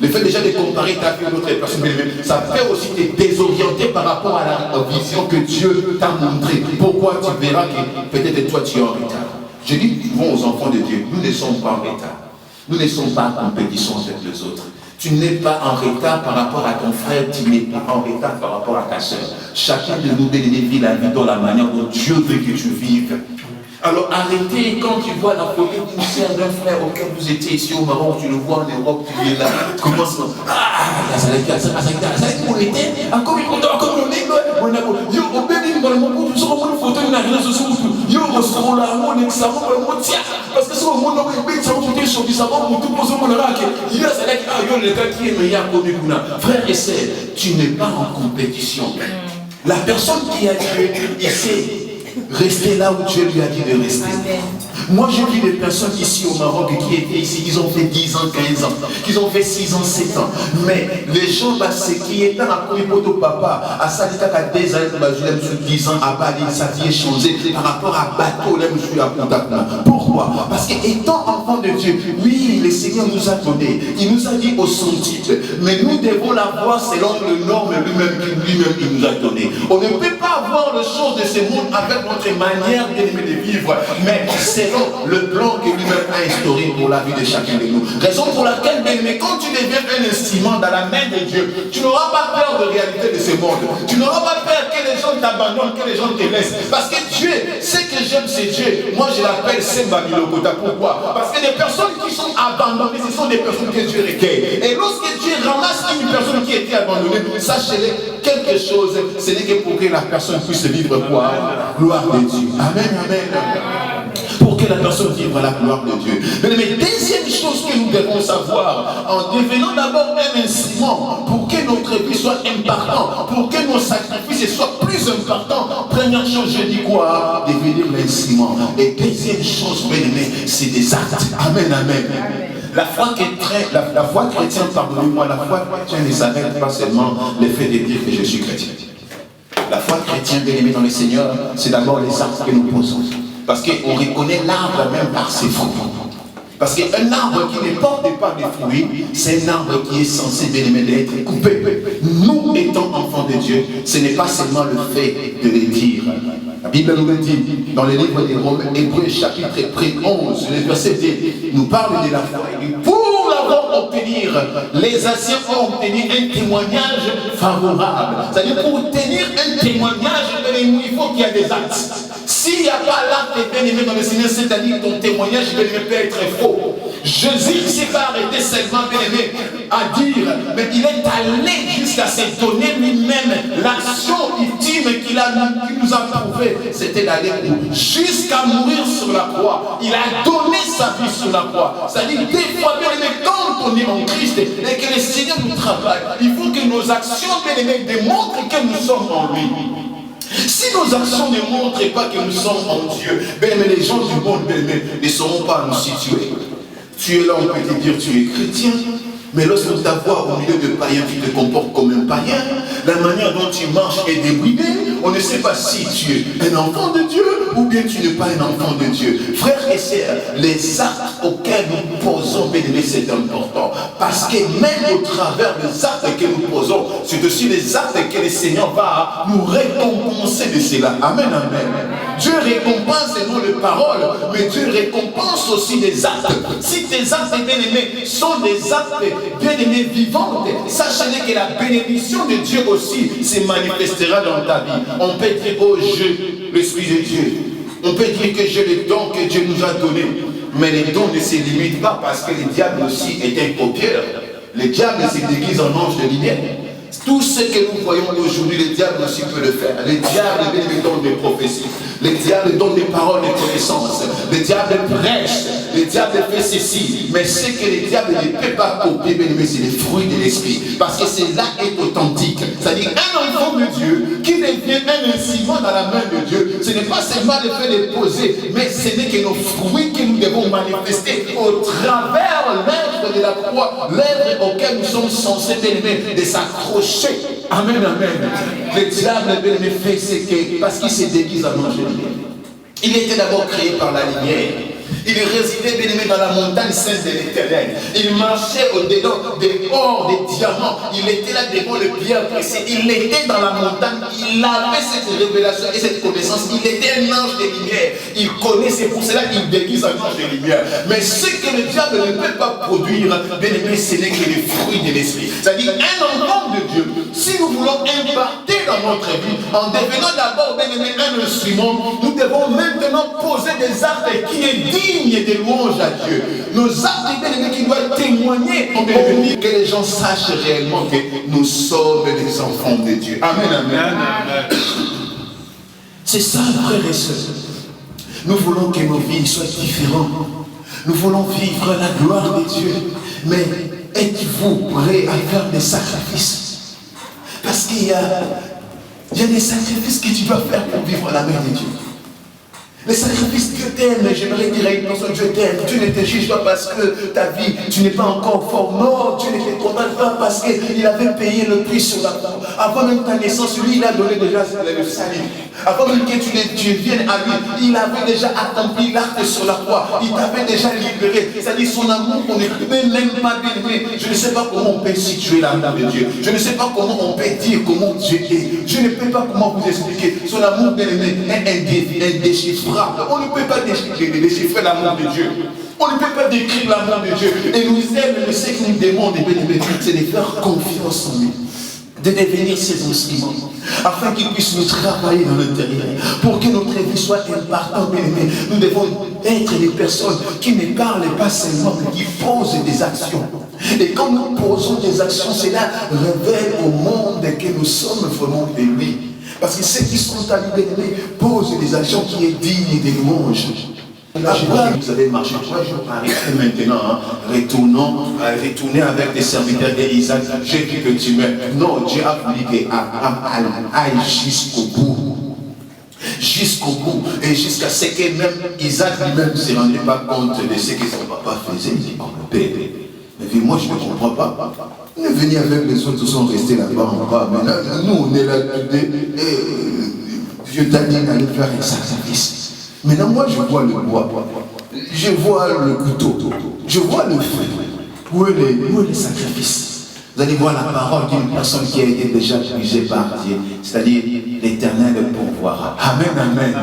Le fait déjà de comparer ta vie à d'autres personnes, ça peut aussi te désorienter par rapport à la vision que Dieu t'a montrée. Pourquoi tu verras que peut-être toi tu es en retard. Je dis souvent aux enfants de Dieu, nous ne sommes pas en retard. Nous ne sommes pas en compétition avec les autres. Tu n'es pas en retard par rapport à ton frère, tu n'es pas en retard par rapport à ta soeur. Chacun de nous vit la vie dans la manière dont Dieu veut que tu vives. Alors arrêtez quand tu vois la folie poussière d'un frère auquel vous étiez ici au Maroc, tu le vois en Europe, tu es là, tu commences à ça on était, encore une fois, encore une on a yo au béni dans le monde tu seras une photo une réseau social yo on sera là on est ça on tient parce que c'est au monde on est ça on peut sur du savon pour tout poser mon là il y a ça là yo le gars qui est meilleur que nous frère et sœur, tu n'es pas en compétition. La personne qui a Dieu, il sait rester là où Dieu lui a dit de rester. Amen. Moi, je vis des personnes ici au Maroc qui étaient ici, ils ont fait 10 ans, 15 ans, qu'ils ont fait 6 ans, 7 ans. Mais les gens, c'est qui étaient à Kouipoto Papa, à Salita, à 10 ans, je l'aime sur 10 ans, à Bali, sa vie est changée par rapport à Bateau, là, je suis à Puntakna. Pourquoi? Parce qu'étant enfant de Dieu, oui, le Seigneur nous a donné, il nous a dit au son titre, mais nous devons l'avoir selon le norme lui-même qu'il nous a donné. On ne peut pas avoir les choses de ce monde avec notre manière de vivre, mais selon le plan que lui-même a instauré pour la vie de chacun de nous. Raison pour laquelle, mais quand tu deviens un instrument dans la main de Dieu, tu n'auras pas peur de réalité de ce monde. Tu n'auras pas peur que les gens t'abandonnent, que les gens te laissent. Parce que Dieu, ce que j'aime, c'est Dieu. Moi, je l'appelle Semba Milokota. Pourquoi? Parce que les personnes qui sont abandonnées, ce sont des personnes que Dieu recueille. Et lorsque Dieu ramasse une personne qui a été abandonnée, sachez-le, quelque chose, ce n'est que pour que la personne puisse vivre quoi? Gloire de Dieu. Amen, amen. Pour que la personne vive la gloire de Dieu. Mais deuxième chose que nous devons savoir, en devenant d'abord un instrument, pour que notre vie soit impactante, pour que nos sacrifices soient plus importants, première chose, je dis quoi? Devenir l'instrument. Et deuxième chose, bien aimé, c'est des actes. Amen, amen. La foi chrétienne, pardonnez-moi, la foi chrétienne ne s'arrête pas seulement le fait de dire que je suis chrétien. La foi chrétienne, bien aimé dans le Seigneur, c'est d'abord les actes que nous posons. Parce qu'on reconnaît l'arbre même par ses fruits. Parce qu'un arbre qui ne porte pas de fruits, c'est un arbre qui est censé, bien aimé, d'être coupé. Nous, étant enfants de Dieu, ce n'est pas seulement le fait de le dire. La Bible nous le dit dans le livre des Romains, Hébreux chapitre 11, le verset 2, nous parle de la foi. Pour l'avoir obtenir, les anciens ont obtenu un témoignage favorable. C'est-à-dire pour obtenir un témoignage, il faut qu'il y ait des actes. S'il n'y a pas l'acte bien aimé dans le Seigneur, c'est-à-dire ton témoignage bien aimé peut être faux. Jésus ne s'est pas arrêté seulement bien aimé à dire, mais il est allé jusqu'à se donner lui-même l'action ultime qu'il nous a prouvé. C'était d'aller jusqu'à mourir sur la croix. Il a donné sa vie sur la croix. C'est-à-dire, des fois, bien aimé, quand on est en Christ et que le Seigneur nous travaille, il faut que nos actions, bien aimé, démontrent que nous sommes en lui. Si nos actions ne montrent pas que nous sommes en Dieu, mais les gens du monde ne sauront pas nous situer. Tu es là, on peut te dire tu es chrétien, mais lorsqu'on t'avoue au milieu de païens, tu te comportes comme un païen. La manière dont tu marches est débridée. On ne sait pas si tu es un enfant de Dieu ou bien tu n'es pas un enfant de Dieu. Frères et sœurs, les actes auxquels nous posons, bien-aimés, c'est important. Parce que même au travers des actes que nous posons, c'est aussi les actes que le Seigneur va nous récompenser de cela. Amen, amen. Dieu récompense non les paroles, mais Dieu récompense aussi des actes. Si tes actes, bien-aimés, sont des actes, bien-aimés, vivantes, sachez que la bénédiction de Dieu aussi se manifestera dans ta vie. On peut dire, oh, j'ai l'Esprit de Dieu. On peut dire que j'ai les dons que Dieu nous a donnés. Mais les dons ne se limitent pas parce que le diable aussi est un copieur. Le diable se déguise en ange de lumière. Tout ce que nous voyons aujourd'hui, le diable aussi peut le faire. Le diable donne des prophéties. Le diable donne des paroles de connaissance. Le diable prêche. Le diable fait ceci. Mais ce que le diable ne peut pas copier, c'est les fruits de l'esprit. Parce que cela est authentique. C'est-à-dire un enfant de Dieu qui devient un instrument dans la main de Dieu. Ce n'est pas seulement le fait de poser, mais ce n'est que nos fruits que nous devons manifester au travers l'œuvre de la croix, l'œuvre auquel nous sommes censés de s'accrocher. Amen, amen. Le diable fait ce que, parce qu'il se déguise en ange. Il était d'abord créé par la lumière. Il résidait, bien aimé, dans la montagne sainte de l'Éternel. Il marchait au-dedans des ors, des diamants. Il était là devant le pierre précieux. Il était dans la montagne. Il avait cette révélation et cette connaissance. Il était un ange de lumière. Il connaissait, pour cela qu'il déguise un ange de lumière. Mais ce que le diable ne peut pas produire, bien aimé, ce n'est que les fruits de l'esprit. C'est-à-dire un enfant de Dieu. Si nous voulons impacter dans notre vie, en devenant d'abord, bien aimé, un instrument, nous devons maintenant maintenant poser des actes qui est digne des louanges à Dieu. Nos actes, bien-aimés, qui doivent témoigner que les gens sachent réellement que nous sommes des enfants de Dieu. Amen, amen. Amen. C'est ça, frères et sœurs. Nous voulons que nos vies soient différentes. Nous voulons vivre la gloire de Dieu. Mais êtes-vous prêts à faire des sacrifices? Parce qu'il y a des sacrifices que tu dois faire pour vivre la main de Dieu. Les sacrifices, Dieu t'aime, j'aimerais dire à une personne, Dieu t'aime. Dieu ne te juge pas parce que ta vie, tu n'es pas encore fort. Non, Dieu ne te condamne pas parce qu'il avait payé le prix sur la croix. Avant même ta naissance, lui, il a donné déjà le salut. Avant même que tu viennes à lui, il avait déjà accompli l'acte sur la croix. Il t'avait déjà libéré. C'est-à-dire son amour, on ne peut même pas bien-aimer. Je ne sais pas comment on peut situer l'amour de Dieu. Je ne sais pas comment on peut dire comment Dieu est. Je ne peux pas comment vous expliquer. Son amour bien-aimé est indéchiffrable. On ne peut pas déchiffrer l'amour de Dieu. On ne peut pas décrire l'amour de Dieu. Et nous aime, mais ce qu'il nous demande, c'est de faire confiance en lui, de devenir ses instruments, afin qu'il puisse nous travailler dans l'intérieur, pour que notre vie soit impactante. Nous devons être des personnes qui ne parlent pas seulement, mais qui posent des actions. Et quand nous posons des actions, cela révèle au monde que nous sommes vraiment de lui. Parce que ceux qui sont à lui posent des actions qui est digne des louanges. Là, je vois que vous avez marché 3 jours arrêtez maintenant, retournez avec des serviteurs d'Isaac. J'ai vu que tu meurs. Non, Dieu a voulu que Abraham aille jusqu'au bout. Jusqu'au bout. Et jusqu'à ce que même Isaac lui-même ne se rendait pas compte de ce que son papa faisait. Il dit, oh, père. Mais moi, je ne comprends pas. On est venu avec les autres, ils sont restés là-bas en bas. Maintenant, nous, on est là today. Dieu t'a dit d'aller faire un sacrifice. Maintenant, moi, je vois le bois. Je vois le couteau. Je vois le feu. Où est le sacrifice? Vous allez voir la parole d'une personne qui a été déjà jugée par Dieu, c'est-à-dire l'Éternel pourvoira. Amen, amen.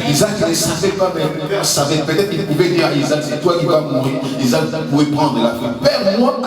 Isaac ne savait pas, mais le Père savait. Peut-être qu'il pouvait dire à Isaac, c'est toi qui vas mourir. Isaac pouvait prendre la feuille. Père, moi,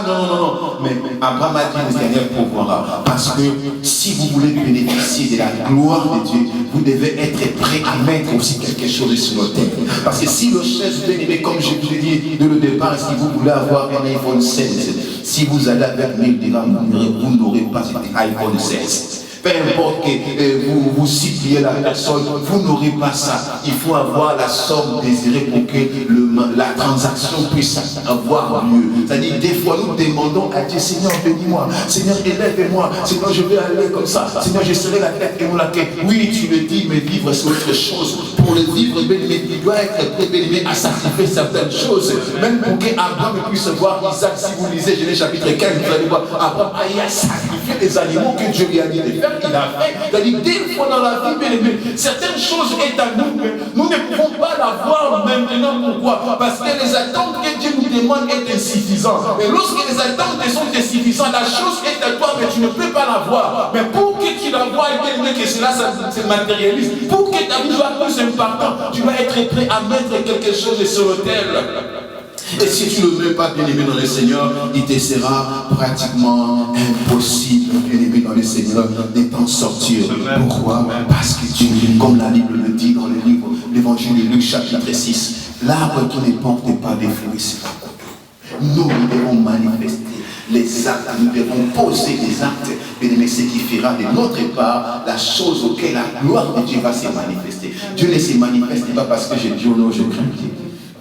non. Mais Abraham a dit, l'Éternel pourvoira. Parce que si vous voulez bénéficier de la gloire de Dieu, vous devez être prêt à mettre aussi quelque chose sur notre tête. Parce que si le chef bien aimé, comme je vous l'ai dit dès le départ, est-ce que vous voulez avoir un iPhone 16, si vous allez avec 1000 dirhams, vous n'aurez pas cet iPhone 16. Peu importe que vous cibliez la personne, vous n'aurez pas ça. Il faut avoir la somme désirée pour que la transaction puisse avoir lieu. C'est-à-dire, des fois, nous demandons à Dieu, Seigneur, bénis-moi. Seigneur, élève-moi. Seigneur, je vais aller comme ça. Seigneur, je serai la tête et non la tête. Oui, tu le dis, mais vivre, c'est autre chose. Pour le vivre, il doit être prêt à sacrifier certaines choses. Même pour qu'Abraham puisse voir Isaac. Si vous lisez Genèse chapitre 15, vous allez voir, Abraham a sacrifié des animaux que Dieu lui a dit de faire. Il a fait, c'est-à-dire des fois dans la vie, bien aimé, certaines choses sont à nous, mais nous ne pouvons pas l'avoir maintenant. Pourquoi? Parce que les attentes que Dieu nous demande est insuffisant. Et lorsque les attentes sont insuffisantes, la chose est à toi, mais tu ne peux pas l'avoir. Mais pour que tu la vois, que cela se matérialise, pour que ta vie soit plus importante, tu dois être prêt à mettre quelque chose sur l'autel. Et si tu ne le mets pas bien aimé dans le Seigneur, il te sera pratiquement impossible, bien aimé dans le Seigneur, de t'en sortir. Pourquoi? Parce que Dieu, comme la Bible le dit dans le livre, l'évangile de Luc chapitre 6, l'arbre qui ne porte pas des fruits, c'est pas coupé. Nous devons manifester les actes, nous devons poser des actes, bien aimé, ce qui fera de notre part la chose auquel la gloire de Dieu va se manifester. Dieu ne se manifeste pas parce que je dis oh non, je crains Dieu.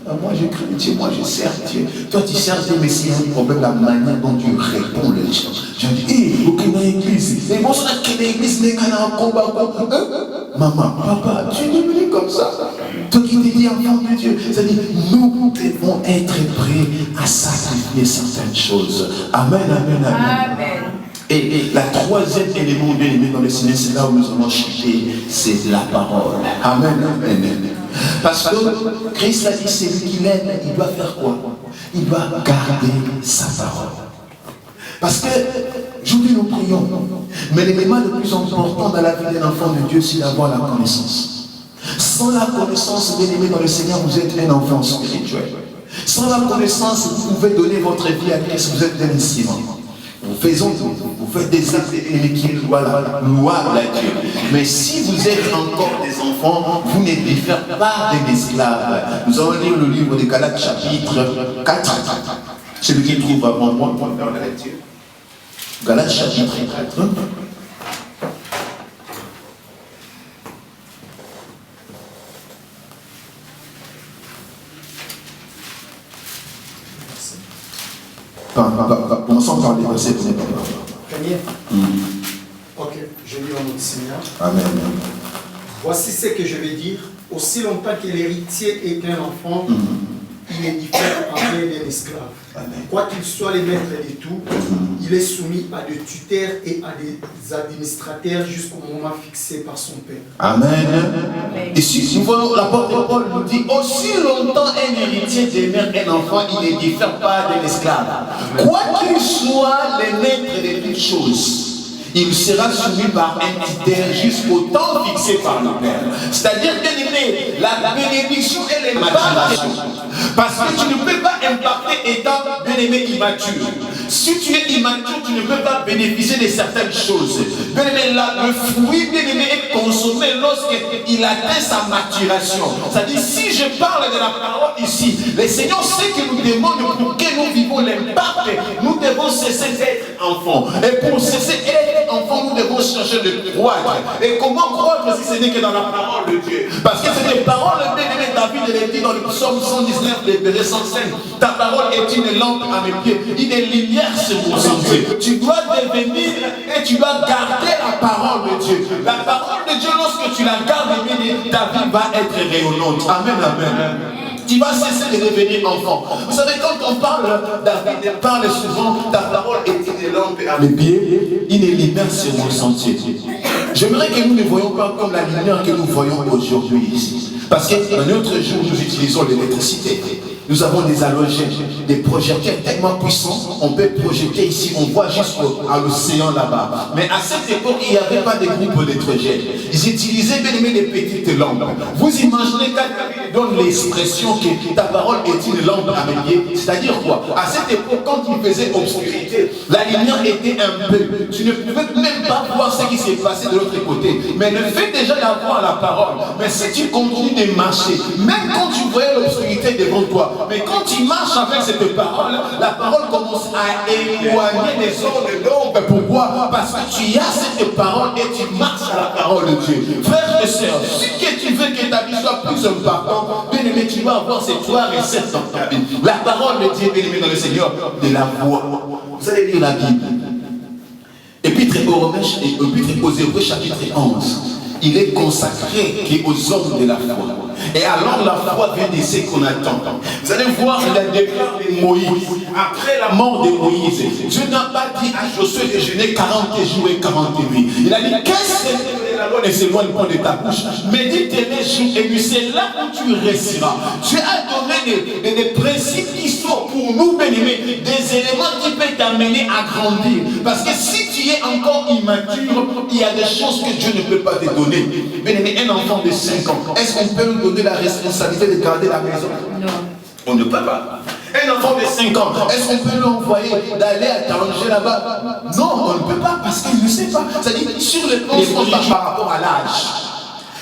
Moi je crains Dieu, moi je sers Dieu. Toi tu sers Dieu, mais s'il y a un problème, la manière dont tu réponds les gens. Je dis, ok, dans l'église. Et moi, je suis dans l'église, mais quand on a un combat, maman, papa, tu es devenu comme ça. Toi qui te dis enfant de Dieu, c'est-à-dire, nous devons être prêts à sacrifier certaines choses. Amen, amen, amen. Et la troisième élément bien aimé dans le Seigneur, c'est là où nous allons chuter, c'est la parole. Amen, amen, amen. Parce que Christ a dit, c'est lui qui l'aime, il doit faire quoi? Il doit garder sa parole. Parce que, aujourd'hui nous prions, mais l'élément le plus important dans la vie d'un enfant de Dieu, c'est d'avoir la connaissance. Sans la connaissance, bien aimé dans le Seigneur, vous êtes un enfant spirituel. Sans la connaissance, vous pouvez donner votre vie à Christ, vous êtes un instrument. Vous faites des actes qui louent à Dieu. Mais si vous êtes encore des enfants enfant, vous ne diffère pas d'un esclave. Nous allons lire le livre de Galates chapitre 4. Celui qui trouve avant moi, pour faire la lecture. Galates chapitre 4. Commençons par les versets. Premier. Ok, je lis en notre Seigneur. Amen. Voici ce que je vais dire. Aussi longtemps que l'héritier est un enfant, il est différent avec un esclave. Quoi qu'il soit le maître de tout, il est soumis à des tuteurs et à des administrateurs jusqu'au moment fixé par son père. Amen. Ici, nous voyons l'apôtre Paul nous dit, aussi longtemps un héritier demeure un enfant, il ne diffère pas d'un esclave. Quoi qu'il soit le maître de toutes choses, il sera soumis par un tuteur jusqu'au temps fixé par le Père. C'est-à-dire, bien aimé, la bénédiction et l'impartation. Parce que tu ne peux pas imparter étant bien aimé immature. Si tu es immature, tu ne peux pas bénéficier de certaines choses. Bien aimé, le fruit bien aimé est consommé lorsqu'il atteint sa maturation. C'est-à-dire, si je parle de la parole ici, le Seigneur sait que nous demande pour que nous vivons l'impact. Nous devons cesser d'être enfants. Et pour cesser d'être enfants, nous devons chercher de croire. Et comment croire si ce n'est que dans la parole de Dieu? Parce que c'est des paroles bien aimé. David l'a dit dans le psaume 119, le verset 105. Ta parole est une lampe à mes pieds, une lumière sur mon sentier. Tu dois devenir et tu dois garder la parole de Dieu. La parole de Dieu, lorsque tu la gardes, ta vie va être rayonnante. Amen, amen. Tu vas cesser de devenir enfant. Vous savez, quand on parle, David parle souvent, ta parole est une lampe à mes pieds, une lumière sur mon sentier. J'aimerais que nous ne voyons pas comme la lumière que nous voyons aujourd'hui ici. Parce qu'un autre jour, nous utilisons l'électricité. Nous avons des halogènes, des projecteurs tellement puissants, on peut projeter ici, on voit jusqu'à l'océan là-bas. Mais à cette époque, il n'y avait pas de groupe d'électrogènes. Ils utilisaient bien aimé des petites lampes. Vous imaginez quand David donne l'expression que ta parole est une lampe à mes pieds, c'est-à-dire quoi? À cette époque, quand il faisait obscurité, la lumière était un peu. Tu ne pouvais même pas voir ce qui s'est passé de l'autre côté. Mais le fait déjà d'avoir la parole, mais si tu continues de marcher, même quand tu voyais l'obscurité devant toi, mais quand tu marches avec cette parole, la parole commence à éloigner les zones de l'ombre. Pourquoi? Parce que tu as cette parole et tu marches à la parole de Dieu. Frères et sœurs, si tu veux que ta vie soit plus importante, bien aimé, tu vas avoir ces 3 recettes dans ta vie. La parole de Dieu, bien aimé dans le Seigneur, de la voix. Vous allez lire la Bible. Épître aux Hébreux chapitre 11. Il est consacré aux hommes de la foi. Et alors la foi vient de ce qu'on attend. Vous allez voir la déclaration de Moïse. Après la mort de Moïse, Dieu n'a pas dit à Josué de jeûner 40 jours et 40 nuits. Il a dit, qu'est-ce que la loi ne s'éloigne pas de ta bouche? Médite les jours et nuits, c'est là où tu réussiras. Dieu a donné des principes qui sont pour nous, bien-aimés, des éléments qui peuvent t'amener à grandir. Parce que si tu es encore immature, il y a des choses que Dieu ne peut pas te donner. Bien-aimé, un enfant de 5 ans, est-ce qu'on peut lui donner la responsabilité de garder la maison? Non. On ne peut pas. Un enfant de 5 ans, est-ce qu'on peut lui envoyer d'aller à t'arranger là-bas? Non, on ne peut pas parce qu'il ne sait pas. C'est-à-dire, sur le plan par rapport à l'âge.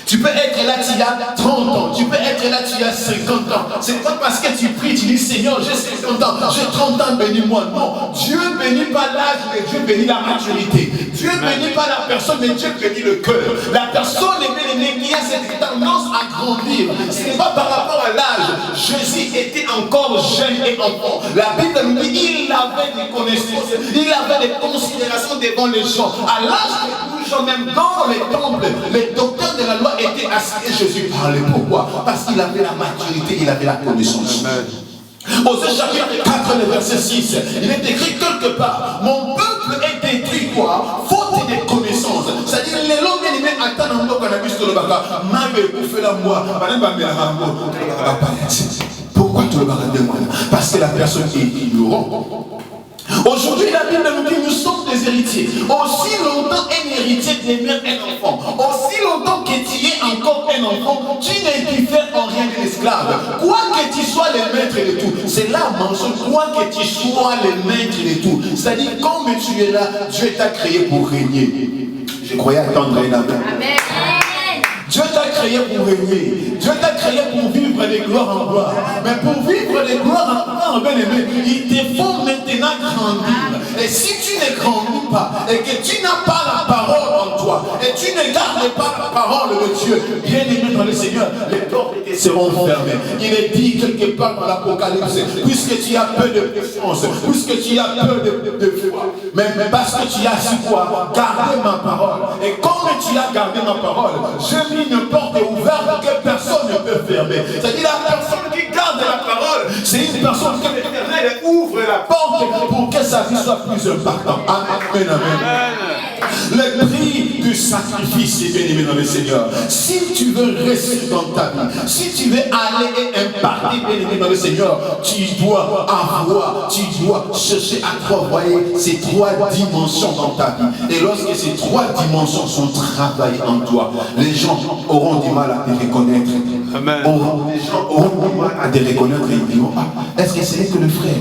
Tu peux être là, tu as 30 ans. Tu peux être là, tu as 50 ans. C'est pas parce que tu pries, tu dis Seigneur, j'ai 50 ans, j'ai 30 ans, bénis-moi. Non, Dieu bénit pas l'âge, mais Dieu bénit la maturité. Dieu bénit pas la personne, mais Dieu bénit le cœur. La personne est bénie qui a cette tendance à grandir. Ce n'est pas par rapport à l'âge. Jésus était encore jeune et enfant. La Bible nous dit il avait des connaissances, il avait des considérations devant les gens. À l'âge de 12 ans, même dans les temples, les docteurs de la loi étaient assis et Jésus parlait. Pourquoi? Parce qu'il avait la maturité, il avait la connaissance. Osée chapitre 4, le verset 6, il est écrit quelque part, mon peuple est détruit quoi? Faute de connaissance. C'est-à-dire les longs bien-aimés attendent un peu qu'on a vu sur le baka. Mabe, fais-la moi. Pourquoi tu le baras? Parce que la personne est ignorante. Aujourd'hui, la Bible nous dit nous sommes des héritiers. Aussi longtemps un héritier demeure un enfant, aussi longtemps que tu es encore un enfant, tu ne diffères en rien de l'esclave. Quoi que tu sois le maître de tout, c'est là mensonge. Quoi que tu sois le maître de tout, c'est-à-dire comme tu es là, Dieu t'a créé pour régner. Je croyais attendre un amen. Dieu t'a créé créé pour régner. Dieu t'a créé pour vivre de gloire en gloire. Mais pour vivre de gloire en gloire, bien-aimé, il te faut maintenant grandir. Et si tu ne grandis pas, et que tu n'as pas la parole en toi, et tu ne gardes pas la parole de Dieu, bien-aimé dans le Seigneur, les portes seront fermées. Il est dit quelque part dans l'Apocalypse, puisque tu as peu de puissance, puisque tu as peu de foi, mais parce que tu as su quoi? Garder ma parole. Et comme tu as gardé ma parole, j'ai mis une porte ouverte que personne ne peut fermer. C'est-à-dire la personne qui garde la parole, c'est une personne que l'Éternel ouvre la porte pour que sa vie soit plus impactante. Amen, amen. Le prix du sacrifice est bien aimé dans le Seigneur. Si tu veux rester dans ta vie, si tu veux aller et imparter bien aimé dans le Seigneur, tu dois avoir, tu dois chercher à travailler ces trois dimensions dans ta vie. Et lorsque ces trois dimensions sont travaillées en toi, les gens auront du mal à te reconnaître. Amen. Les gens auront du mal à te reconnaître et ils diront, est-ce que ce n'est que le frère?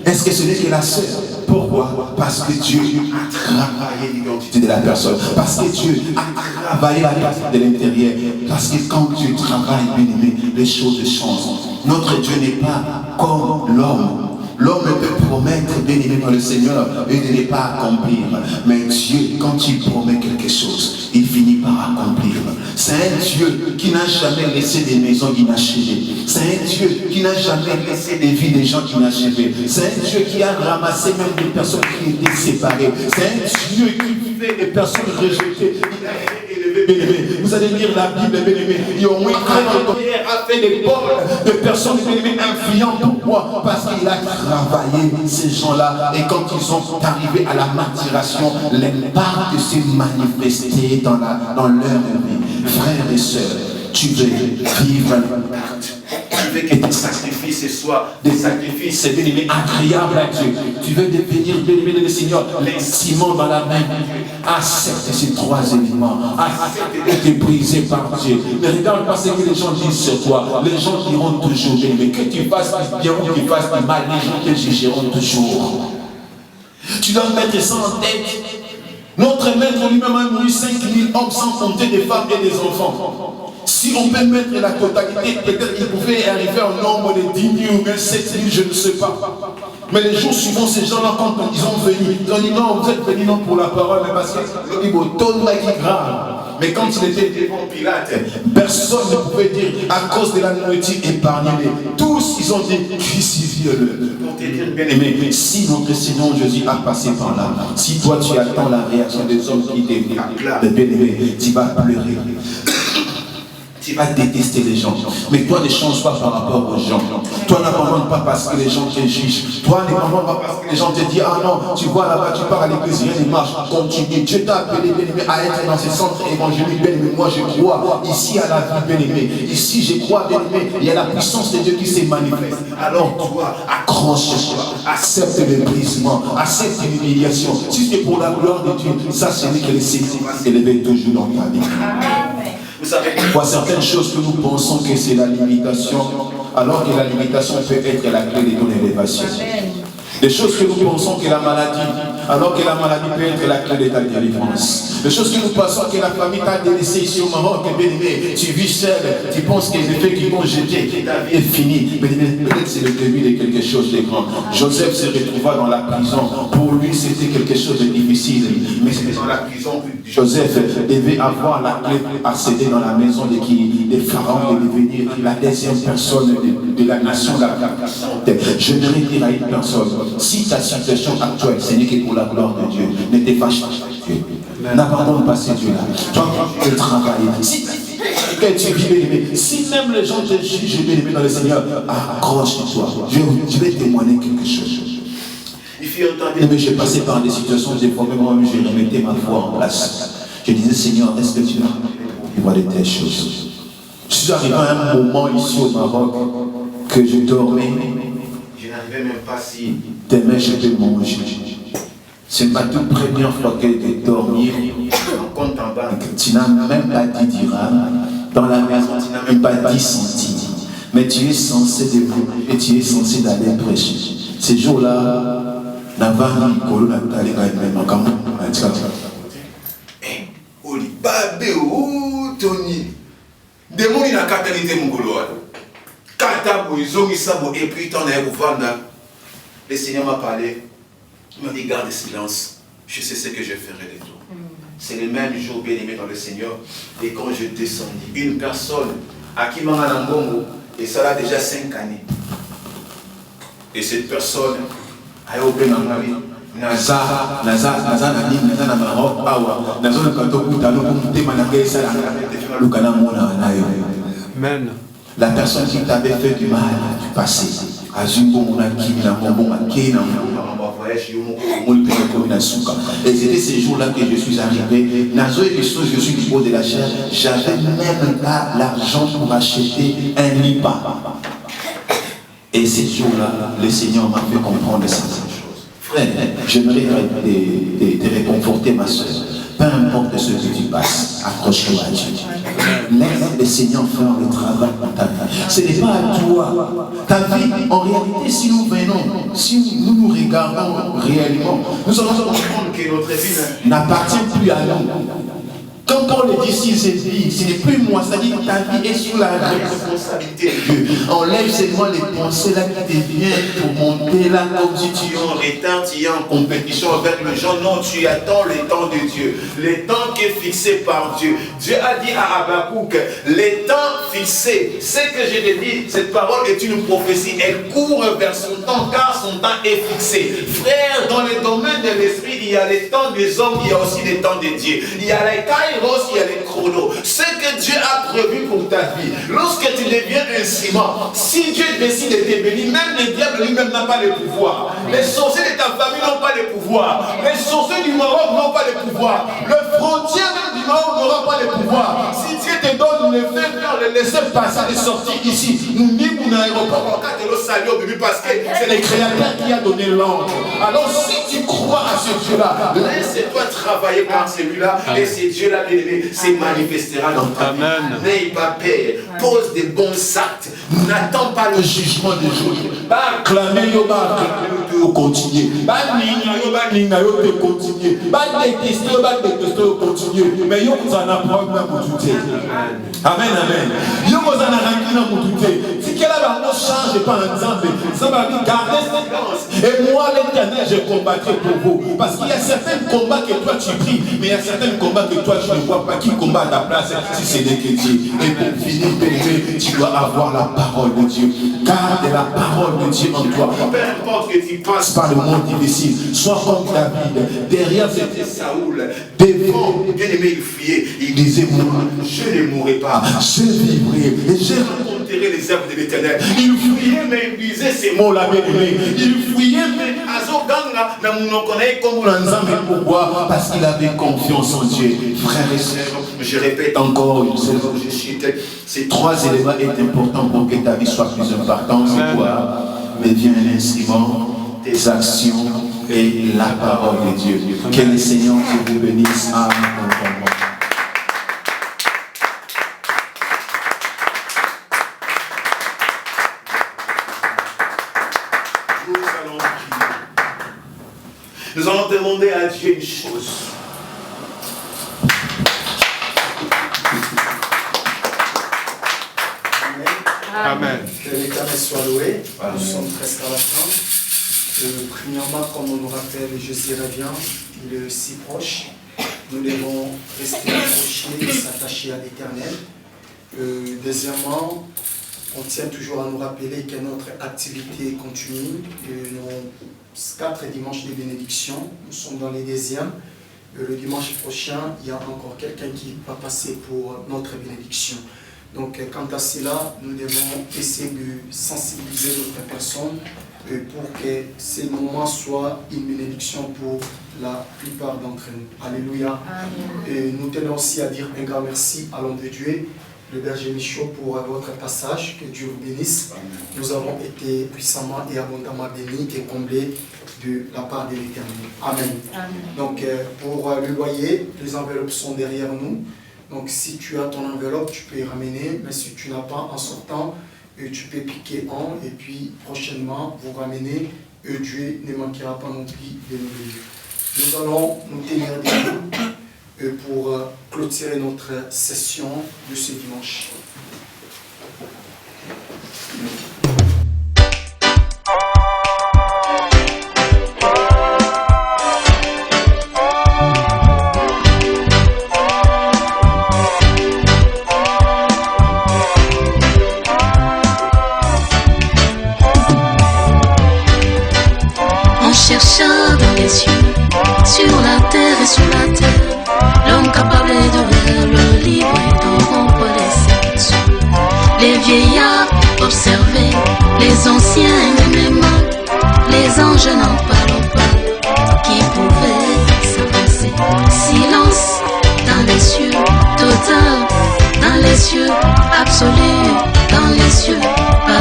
Est-ce que ce n'est que la sœur? Pourquoi? Parce que Dieu a travaillé l'identité de la personne. Parce que Dieu a travaillé la personne de l'intérieur. Parce que quand Dieu travaille, bien aimé, les choses changent. Notre Dieu n'est pas comme l'homme. L'homme peut promettre, bien aimé dans le Seigneur, et de ne pas accomplir. Mais Dieu, quand il promet quelque chose, il finit par accomplir. C'est un Dieu qui n'a jamais laissé des maisons inachevées. C'est un Dieu qui n'a jamais laissé des vies des gens inachevées. C'est un Dieu qui a ramassé même des personnes qui étaient séparées. C'est un Dieu qui fait des personnes rejetées. Vous allez lire la Bible, bien-aimé. Il y a au moins a fait des bornes de personnes influentes. Pourquoi? Parce qu'il a travaillé ces gens-là. Et quand ils sont arrivés à la maturation, l'impact s'est manifesté dans leur vie. Frères et sœurs, tu veux vivre l'impact. Tu veux que tes sacrifices soient des sacrifices agréables à Dieu. Tu veux devenir béni de le Seigneur, l'instrument dans la main. Accepte ces trois éléments. Accepte d'être brisé par Dieu. Ne regarde pas ce que les gens disent sur toi. Les gens diront toujours, mais que tu fasses bien ou que tu fasses mal, les gens te jugeront toujours. Tu dois mettre ça en tête. Notre maître lui-même a nourri 5000 hommes sans compter des femmes et des enfants. Si on peut mettre la totalité, peut-être qu'il pouvait arriver au nombre de 10 000 ou même 7 000, je ne sais pas. Mais les jours suivants, ces gens-là, quand ils ont venu, ils ont dit non, vous êtes venus non pour la parole, mais parce que grave. Mais quand il était devant Pilate, personne ne pouvait dire à cause de la nourriture épargnée. Tous, ils ont dit crucifiez-le. Pour te dire, bien aimé, si notre Seigneur Jésus a passé par là, si toi tu attends la réaction des hommes qui t'acclament, bien aimé, tu vas pleurer. Tu vas détester les gens. Mais toi ne change pas par rapport aux gens. Toi n'abandonne pas parce que les gens te jugent. Toi n'abandonne pas parce que les gens te disent ah non, tu vois là-bas, tu pars à l'église, rien ne marche. Continue. Dieu t'a appelé, bien-aimé, à être dans ce centre évangélique, bien-aimé. Moi je crois ici à la vie, bien-aimé. Ici je crois, bien-aimé, il y a la puissance de Dieu qui se manifeste. Alors toi, accroche-toi, accepte le brisement, accepte l'humiliation. Si c'est pour la gloire de Dieu, ça c'est que le Seigneur va s'élever toujours dans ta vie. Vous savez, il y a certaines choses que nous pensons que c'est la limitation, alors que la limitation peut être la clé de ton élévation. Des choses que nous pensons que la maladie, alors que la maladie peut être la clé de ta délivrance. Des choses que nous pensons que la famille t'a délaissé ici au Maroc, bien-aimé, tu vis seul, tu penses que les effets qui vont jeter, ta vie est finie. Bien-aimé, peut-être c'est le début de quelque chose de grand. Joseph se retrouva dans la prison. Pour lui, c'était quelque chose de difficile. Mais c'était dans la prison que Joseph devait avoir la clé pour accéder dans la maison de qui? Des pharaons, de devenir la deuxième personne de la nation la plus puissante. Je ne dire à une personne, si ta situation actuelle, ce n'est que pour la gloire de Dieu, ne te fâche pas avec Dieu. N'abandonne pas ces dieux-là. Toi, tu travailles. Si tu vis bien-aimé, si même les gens te jugent bien-aimé dans le Seigneur, accroche-toi. Je vais témoigner quelque chose. Mais j'ai passé par des situations, j'ai moi-même, j'ai remetté ma foi en place. Je disais, Seigneur, est-ce que tu as voir de telles choses? Je suis arrivé à un moment ici au Maroc que je dormais. Je n'arrivais même pas si demain je peux manger. C'est ma toute première fois que de dormir en compte en banque. Tu n'as même pas 10 dirhams. Dans la maison, tu n'as même pas 10 centimes. Mais tu es censé développer et tu es censé d'aller prêcher. Ces jours-là, Navani, Kolo, Nathalie, Tony. Démoni na katalité mongolo. Kata boizongi sabo et puis t'en es vanda. Le Seigneur m'a parlé. Il m'a dit garde silence. Je sais ce que je ferai de toi. C'est le même jour bien aimé dans le Seigneur. Et quand je descendis, une personne à qui m'a manangongo et ça a déjà 5 années. Et cette personne a obéi ma vie. Naza na Maroc awa nazo na kanto kutalo kumtema na ngesa na lukana mona nayo. Amen. La personne qui t'avait fait du mal du passé azungo mona kimi na mbongo akena na voyage yo mo pene ko na suka. Et c'était ces jours-là que je suis arrivé. Nazo et choses je suis du haut de la chair, j'avais même pas l'argent pour acheter un lipa. Et ces jours-là, le Seigneur m'a fait comprendre certaines choses. Frère, j'aimerais te réconforter, ma soeur. Peu importe ce que tu passes, accroche-toi à Dieu. Laisse le Seigneur faire le travail dans ta vie. Ce n'est pas à toi. Ta vie, en réalité, si nous venons, si nous nous regardons réellement, nous allons comprendre que notre vie n'appartient plus à nous. Quand Paul dit ici, ce n'est plus moi, c'est-à-dire que ta vie est sous la responsabilité de Dieu. Enlève seulement les pensées là qui te viennent pour monter là, comme si tu es en retard, tu es en compétition avec les gens. Non, tu attends le temps de Dieu, le temps qui est fixé par Dieu. Dieu a dit à Habakkuk, le temps fixé, ce que je te dis, cette parole est une prophétie, elle court vers son temps car son temps est fixé. Frère, dans le domaine de l'esprit, il y a les temps des hommes, il y a aussi les temps de Dieu. Il y a les tailles, il y a les chronos. Ce que Dieu a prévu pour ta vie, lorsque tu deviens un ciment, si Dieu décide de te bénir, même le diable lui-même n'a pas le pouvoir. Les sorciers de ta famille n'ont pas le pouvoir. Les sorciers du Maroc n'ont pas le pouvoir. Le frontier même du Maroc n'aura pas le pouvoir. Si Dieu te donne le fait faire, le laisser passer, de sortir ici, nous n'y mon aéroport, parce que c'est le Créateur qui a donné l'ordre. Alors si tu crois à ce Dieu-là, laisse-toi travailler par celui-là et c'est Dieu-là se manifestera dans ta vie. N'aie pas peur, pose des bons actes, n'attends pas le jugement des jours. Va acclamer, va continuer. Va ninga, va continuer. Va détester, continuer. Mais vous en apprenez à vous douter. Amen, amen. Vous en apprenez à vous douter. Si quelqu'un ne change pas ensemble, ça va dire gardez silence. Et moi, l'Éternel, je combattrai pour vous. Parce qu'il y a certains combats que toi tu pries, mais il y a certains combats que toi tu ne vois pas. Qui combat à ta place si c'est n'est que Dieu. Et pour finir, tu dois avoir la parole de Dieu. Garde la parole de Dieu en toi. Peu importe que tu passes par le monde difficile, sois comme David. Derrière c'était Saoul. Devant, bien aimé, il fuyait. Il disait, moi, je ne mourrai pas. Je vivrai. Et je rencontrerai les œuvres de l'Éternel. Il fuyait, mais il disait ces mots-là, bien aimé. Il fuyait, mais Azoganga, mais on connaît comme on en pourquoi? Parce qu'il avait confiance en Dieu. Frères et sœurs, je répète encore une seule fois, je cite, ces 3 éléments est important pour que ta vie soit plus importante. C'est quoi? Mais viens un instrument, tes actions et la parole de Dieu. Que le Seigneur vous bénisse. Amen. Nous allons demander à Dieu une chose. Amen. Que l'Éternel soit loué. Nous sommes presque à la fin. Premièrement, comme on nous rappelle, Jésus revient, il est si proche. Nous devons rester accrochés et s'attacher à l'Éternel. Deuxièmement, on tient toujours à nous rappeler que notre activité continue. Nos 4 dimanches de bénédiction, nous sommes dans les 2e. Le dimanche prochain, il y a encore quelqu'un qui va passer pour notre bénédiction. Donc, quant à cela, nous devons essayer de sensibiliser d'autres personnes pour que ces moments soient une bénédiction pour la plupart d'entre nous. Alléluia. Et nous tenons aussi à dire un grand merci à l'homme de Dieu, le berger Michaud, pour votre passage. Que Dieu vous bénisse. Nous avons été puissamment et abondamment bénis et comblés de la part de l'Éternel. Amen. Donc, pour le loyer, les enveloppes sont derrière nous. Donc, si tu as ton enveloppe, tu peux y ramener. Mais si tu n'as pas, en sortant, tu peux piquer en. Et puis, prochainement, vous ramenez. Dieu ne manquera pas non plus de nous bénir. Nous allons nous tenir debout pour clôturer notre session de ce dimanche. Merci.